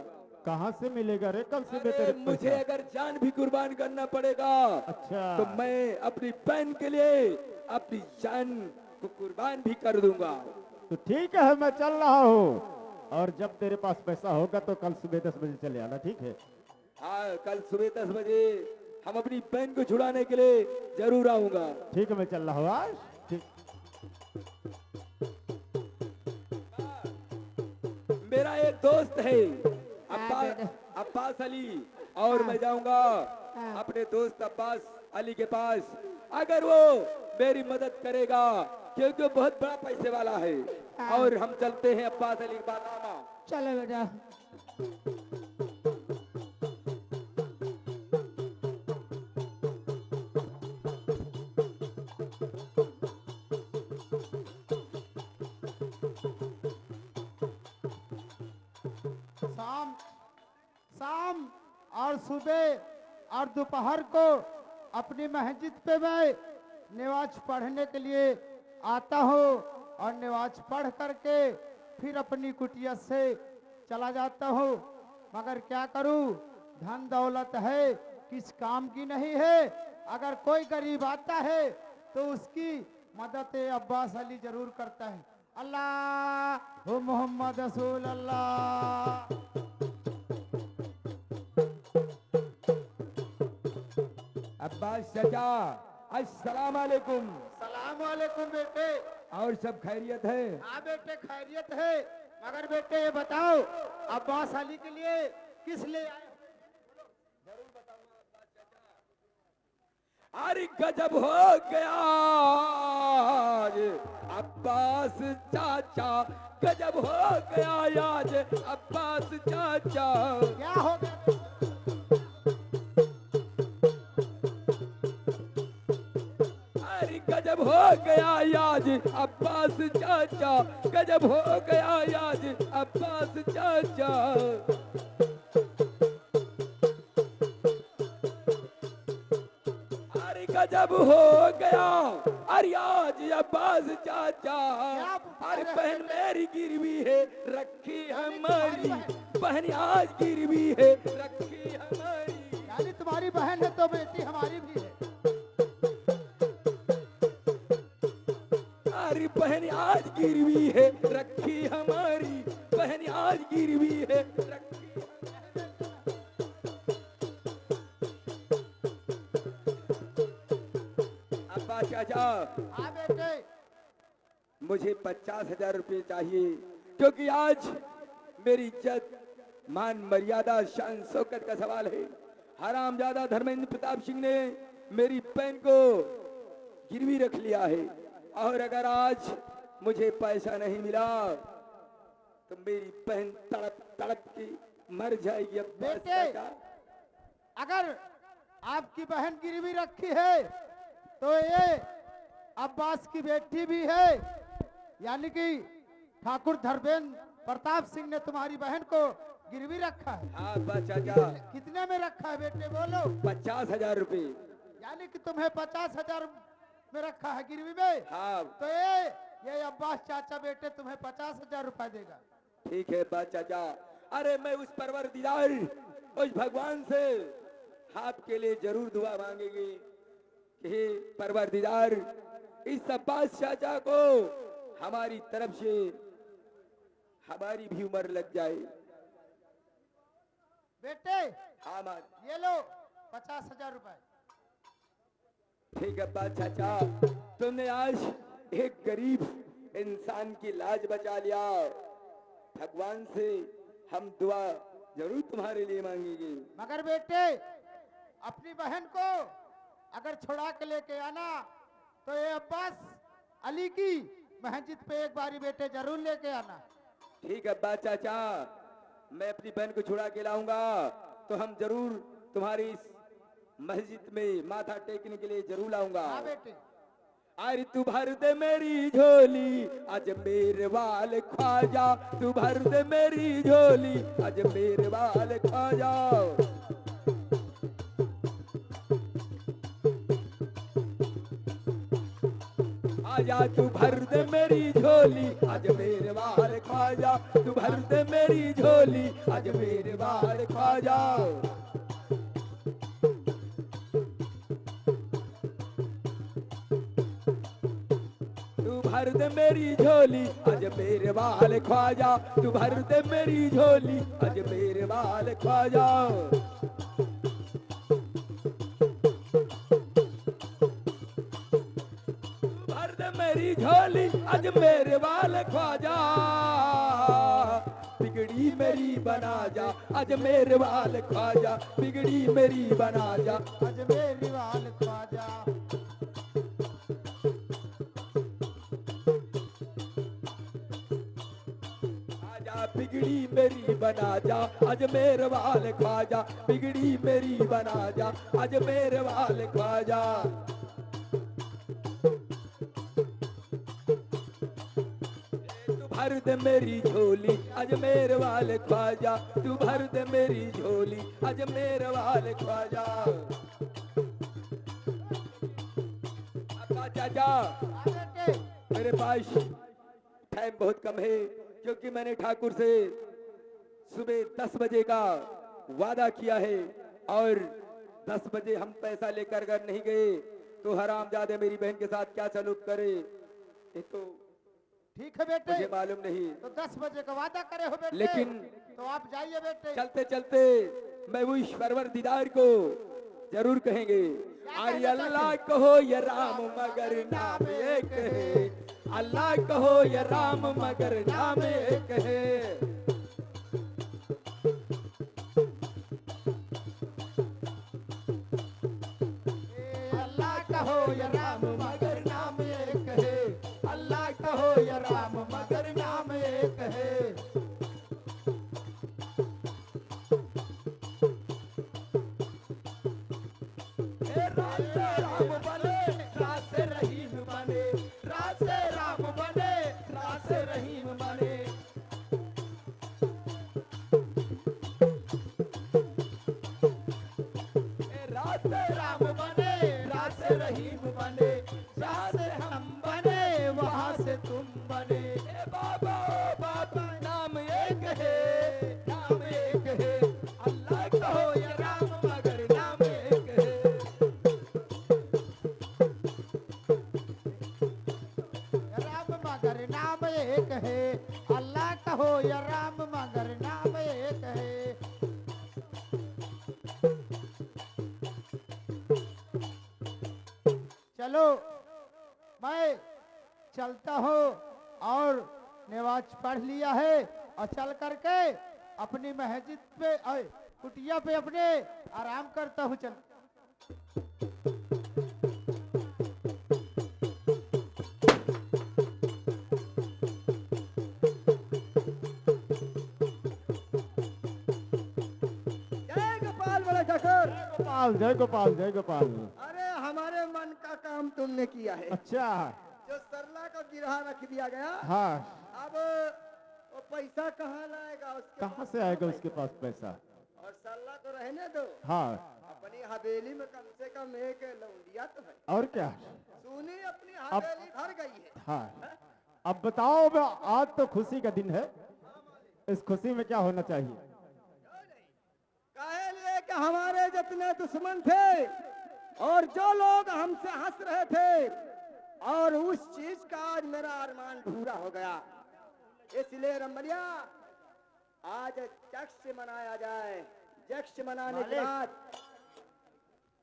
कहाँ से मिलेगा रे कल सुबह अरे तेरे मुझे पैसा? अगर जान भी कुर्बान करना पड़ेगा, अच्छा, तो मैं अपनी बहन के लिए अपनी जान को कुर्बान भी कर दूंगा। तो ठीक है, मैं चल रहा हूँ। और जब तेरे पास पैसा होगा तो कल सुबह 10 बजे चले आना, ठीक है? हाँ, कल सुबह 10 बजे हम अपनी बहन को छुड़ाने के लिए जरूर आऊंगा। ठीक है, मैं चल रहा हूँ आज। ठीक। मेरा एक दोस्त है अब्बास अली, और मैं जाऊंगा अपने दोस्त अब्बास अली के पास। अगर वो मेरी मदद करेगा, क्योंकि वो बहुत बड़ा पैसे वाला है, और हम चलते हैं अब्बास अली के बादामा। चलो बेटा। शाम शाम और सुबह और दोपहर को अपनी मस्जिद पे मैं नमाज पढ़ने के लिए आता हूँ और नमाज पढ़ करके फिर अपनी कुटिया से चला जाता हूँ। मगर क्या करूँ, धन दौलत है किस काम की नहीं है। अगर कोई गरीब आता है तो उसकी मदद अब्बास अली जरूर करता है। अल्लाह हो मोहम्मद रसूल अल्लाह। अब्बास चाचा अस्सलाम वालेकुम। सलाम वालेकुम बेटे। और सब खैरियत है? हाँ बेटे खैरियत है। मगर बेटे ये बताओ अब्बास अली के लिए किस ले आए? अरे गजब हो गया आज अब्बास चाचा, गजब हो गया आज अब्बास चाचा। क्या हो गया? अरे गजब हो गया आज अब्बास चाचा, गजब हो गया आज अब्बास चाचा। अरे गजब हो गया अरे आज अब्बास चाचा। अरे बहन मेरी गिरवी है रखी हमारी, बहन आज गिरवी है रखी हमारी। यानी तुम्हारी बहन है तो बेटी हमारी भी है। अरे बहन आज गिरवी है रखी हमारी, बहन आज गिरवी है रखी। अब्बा चाचा हाँ बेटे। मुझे 50,000 रुपये चाहिए, क्योंकि आज मेरी इज्जत मान मर्यादा शान शौकत का सवाल है। हरामजादा धर्मेंद्र प्रताप सिंह ने मेरी बहन को गिरवी रख लिया है, और अगर आज मुझे पैसा नहीं मिला तो मेरी बहन तड़प तड़प के मर जाएगी। अब्बास बेटे चाचा अगर आपकी बहन गिरवी रखी है तो ये अब्बास की बेटी भी है, यानी कि ठाकुर धर्मेंद्र प्रताप सिंह ने तुम्हारी बहन को गिरवी रखा है। हाँ अब्बा चाचा। कितने में रखा है बेटे बोलो? 50,000 रुपये। यानी कि तुम्हें 50,000 में रखा है गिरवी में। हाँ तो ये अब्बास चाचा बेटे तुम्हें 50,000 रुपए देगा। ठीक है अब्बा चाचा। अरे मैं उस परवरदिगार उस भगवान से आपके लिए जरूर दुआ मांगेगी कि परवरदिगार इस अब्बास चाचा को हमारी तरफ से हमारी भी उम्र लग जाए। बेटे हाँ माँ। ये लो 50,000 रुपए। ठीक है अब्बास चाचा, तुमने आज एक गरीब इंसान की लाज बचा लिया। भगवान से हम दुआ जरूर तुम्हारे लिए मांगेंगे। मगर बेटे अपनी बहन को अगर छुड़ा के लेके आना तो ये अब्बास अली की मस्जिद पे एक बारी बेटे जरूर लेके आना। ठीक है अब्बास चाचा, मैं अपनी बहन को छुड़ा के लाऊंगा तो हम जरूर तुम्हारी इस मस्जिद में माथा टेकने के लिए जरूर लाऊंगा। हाँ बेटे। अरे तू भर दे मेरी झोली आज मेरे वाल ख्वाजा, तू भर दे मेरी झोली आज मेरे वाल ख्वाजा। आजा तू भर दे मेरी झोली आज मेरे वाल ख्वाजा, तू भर दे मेरी झोली आज मेरे वाल ख्वाजा। तू भर दे मेरी झोली आज मेरे वाल ख्वाजा, तू भर दे मेरी झोली आज मेरे वाल ख्वाजा। मेरी झोली आज मेरे वाल ख्वाजा, बिगड़ी मेरी बना जा आज मेरे वाल ख्वाजा, बिगड़ी मेरी बना जा आज मेरी वाल ख्वाजा। जा, बिगड़ी मेरी बना जा, अजमेर वाले ख्वाजा, बिगड़ी मेरी बना जा, अजमेर वाले ख्वाजा। तू भर दे मेरी झोली, अजमेर वाले ख्वाजा, तू भर दे मेरी झोली, अजमेर वाले ख्वाजा। अब्बा चाचा, मेरे पास टाइम बहुत कम है, क्योंकि मैंने ठाकुर से सुबह 10 बजे का वादा किया है, और 10 बजे हम पैसा लेकर अगर नहीं गए तो हरामजादे मेरी बहन के साथ क्या सलूक करे, ये तो ठीक है बेटे, मुझे मालूम नहीं। तो 10 बजे का वादा करे हो बेटे, लेकिन तो आप जाइए बेटे। चलते चलते मैं वो ईश्वरवर दीदार को जरूर कहेंगे। अरे अल्लाह कहो या राम मगर नाम एक है, अल्लाह कहो या राम मगर नाम एक है। अल्लाह कहो या राम मगर नाम एक है, अल्लाह कहो या राम मगर नाम एक है। राम बने रास रहीम बने, रास राम बने रास रहीम बने। रास राम बने रास रहीम बने, जहाँ से हम बने वहाँ से तुम बने। ए बाबा ओ बाबा नाम एक है, नाम एक है, अल्लाह कहो या राम मगर नाम एक है। राम मगर नाम एक है, अल्लाह कहो या राम मगर नाम एक है। चलो मैं चलता हूँ, और नमाज पढ़ लिया है, और चल करके अपनी मस्जिद पे कुटिया पे अपने आराम करता हूँ। चल जय गोपाल बोले ठाकुर। गोपाल, जय गोपाल, जय गोपाल। अरे हमारे मन का काम तुमने किया है। अच्छा, जो सरला का गिरहा रख दिया गया, हाँ, अब वो पैसा कहाँ लाएगा उसके कहाँ पास से आएगा उसके पास पैसा? और सरला को रहने दो, हाँ, अपनी हवेली में कम से कम एक लौंडिया तो है। और क्या? सुनी अपनी हवेली भर गई है। हाँ, अब बताओ, आज तो खुशी का दिन है, इस खुशी में क्या होना चाहिए? काहे लिए कि हमारे जितने दुश्मन थे, और जो लोग हमसे हंस रहे थे, और उस चीज का आज मेरा अरमान पूरा हो गया। इसलिए रमलिया आज जश्न मनाया जाए। जश्न मनाने के बाद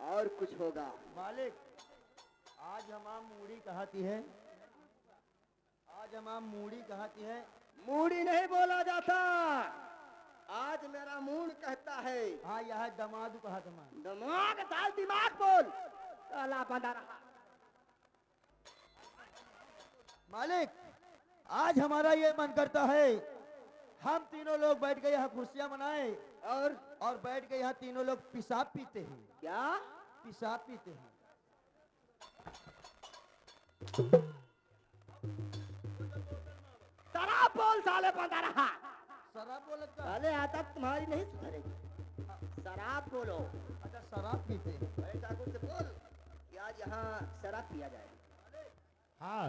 और कुछ होगा। मालिक, आज हमाम मूड़ी कहाती है, आज हमाम मूड़ी कहाती है। मूड़ी नहीं बोला जाता, आज मेरा मूड कहता है। हाँ, यह दमादू कहा तमा। दिमाग डाल, दिमाग बोल, काला बंदा रहा। मालिक, आज हमारा ये मन करता है हम तीनों लोग बैठ के यहाँ खुशियाँ मनाए, और बैठ के यहाँ तीनों लोग पेशाब पीते हैं। क्या पेशाब पीते हैं। शराब बोल साले बंदा रहा। शराब बोलत का? साले आदत तुम्हारी नहीं सुधरेगी। शराब बोलो। अच्छा, शराब पीते हैं। अरे ठाकुर से बोल कि आज यहाँ शराब पिया जाए। हाँ,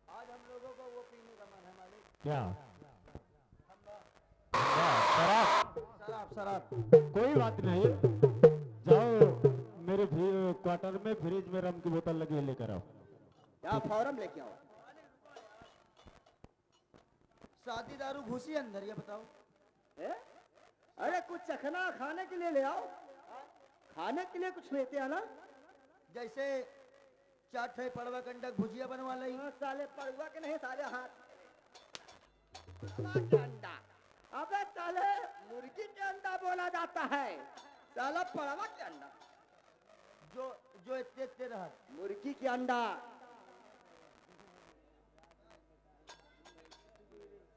आज हम लोगों को वो पीने का मन है मालिक। क्या? शराब? शराब, शराब। कोई बात नहीं, जाओ मेरे क्वार्टर में फ्रिज में रम की बोतल लगी है, लेकर आओ। यहाँ फौरन लेके आओ। शादी दारू घुसी अंदर, ये बताओ। ए? अरे कुछ चखना खाने के लिए ले आओ। खाने के लिए कुछ लेते आना। जैसे चाट है, पड़वा कंडक, भुजिया बनवा ली। हाँ, साले पड़ुआ के नहीं, साले हाथ पड़वा के अंडा। अबे साले मुर्गी के अंडा बोला जाता है, साला पड़वा के अंडा। जो इतने इतने रहा। मुर्गी के अंडा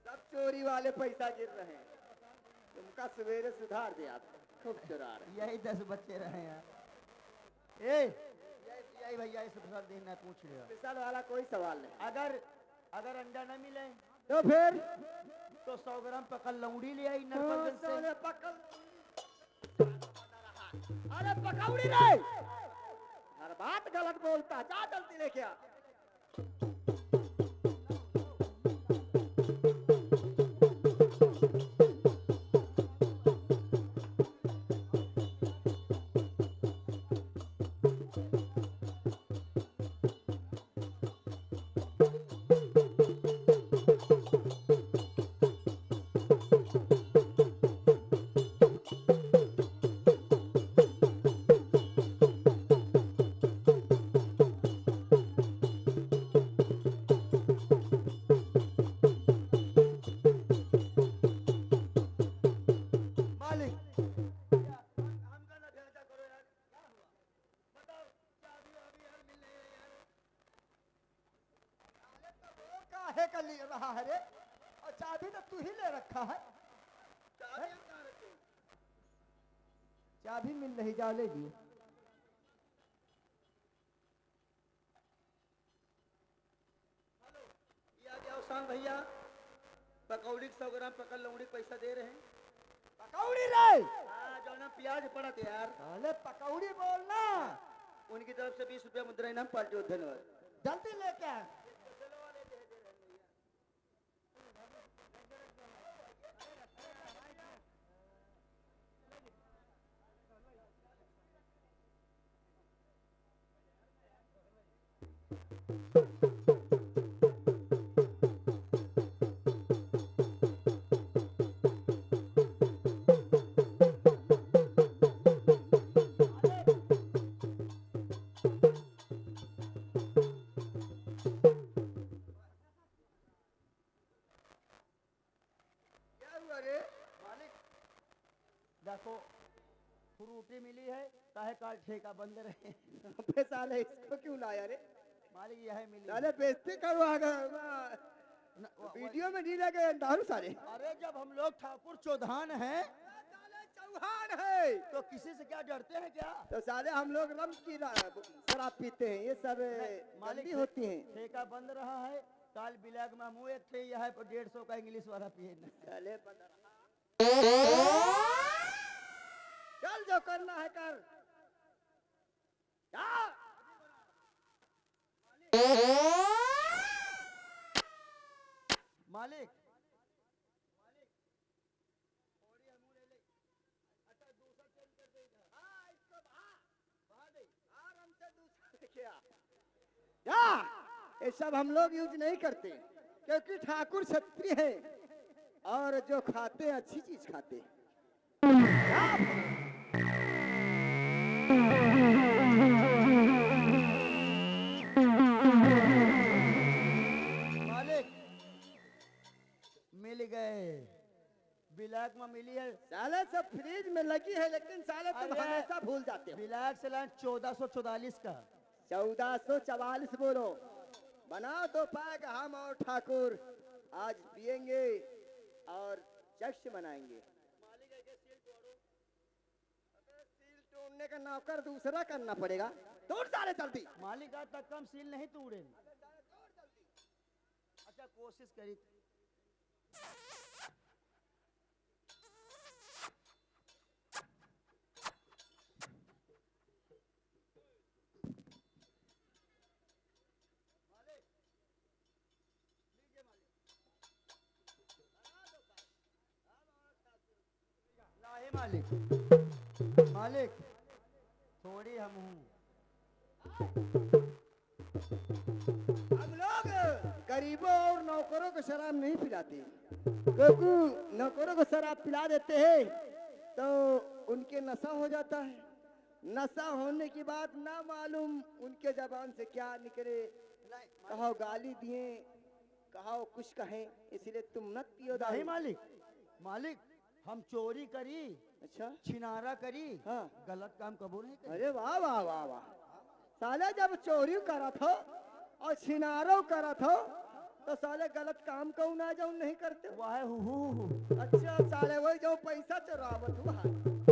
सब चोरी वाले पैसा गिर रहे हैं। तुमका सवेरे सुधार दिया था, खूब चुरा रहे। यही 10 बच्चे रहे यार। ए यही भैया इस सर दिन पूछ लिया। विशाल वाला कोई सवाल नहीं। अगर अंडा न मिले तो फिर तो 100 ग्राम पकल लौड़ी ले आई नरपतगंज से। साले पकड़, अरे पकौड़ी नहीं, हर बात गलत बोलता। जा जल्दी लेके आ। मालिक हमका ना भेजा करो यार, क्या हुआ? बताओ, चाबी वाबी यार मिल नहीं रही यार। अरे तो वो काहे का ले रहा है रे? और चाबी तो तू ही ले रखा है। चाबी हम कहाँ रखे? चाबी मिल रही, जा ले लिए। ये आ गया उसान भैया, पकौड़ी 100 ग्राम पकड़ लौड़ी पैसा दे रहे हैं। पकौड़ी रे, हाँ, जो ना प्याज पड़ा था यार, अरे पकौड़ी बोलना। उनकी तरफ से 20 रुपया मुद्रा इनाम पार्टी और धन्यवाद। जल्दी लेके आ। क्या हुआ रे? मालिक देखो, फ्रूटी मिली है, काहे का ठेका बंद रहे। अबे साले इसको क्यों लाया रे? मालिक यह मिली। साले बेइज्जती करवा गए, वीडियो में नहीं लगे दारू साले। अरे जब हम लोग ठाकुर चौधान हैं चौहान है तो किसी से क्या डरते हैं क्या? तो साले हम लोग रम की शराब पीते हैं, ये सब मालिक होती हैं। ठेका बंद रहा है। काल बिलाग में मुँह एक थे, यह पर 150 का इंग्लिश वाला पिए। साले चल जो करना है कर। जा। मालिक या ये सब हम लोग यूज नहीं करते, क्योंकि ठाकुर क्षत्रिय है और जो खाते हैं अच्छी चीज खाते हैं। मालिक मिल गए, बिलाग में मिली है। साले सब फ्रिज में लगी है, लेकिन साले तुम अरे, हमेशा भूल जाते हो। बिलाग से लाइन 1444 का। 1444 बोलो। बना दो पैक, हम और ठाकुर आज पिएंगे और जश्न मनाएंगे। सील तोड़ने का नौकर दूसरा करना पड़ेगा। तोड़ सारे जल्दी। मालिक आज तक कम सील नहीं तोड़े। अच्छा कोशिश करी। लाहे मालिक, मालिक थोड़ी हम हूँ। हम लोग गरीबों और नौकरों को शराब नहीं पिलाते, क्योंकि नौकरों को शराब पिला देते हैं तो उनके नशा हो जाता है। नशा होने की बात ना मालूम उनके जबान से क्या निकले, कहो गाली दिए, कहो कुछ कहें, इसलिए तुम मत पियो नहीं दारू। मालिक, मालिक हम चोरी करी, अच्छा, छिनारा करी, हाँ। गलत काम कबूल नहीं करी। अरे वाह वाह वाह वाह। साले जब चोरी करा था और छिनारो करा था तो साले गलत काम क्यों ना जाऊं नहीं करते हो? वाह हु अच्छा साले वही जो पैसा चुरावत हुआ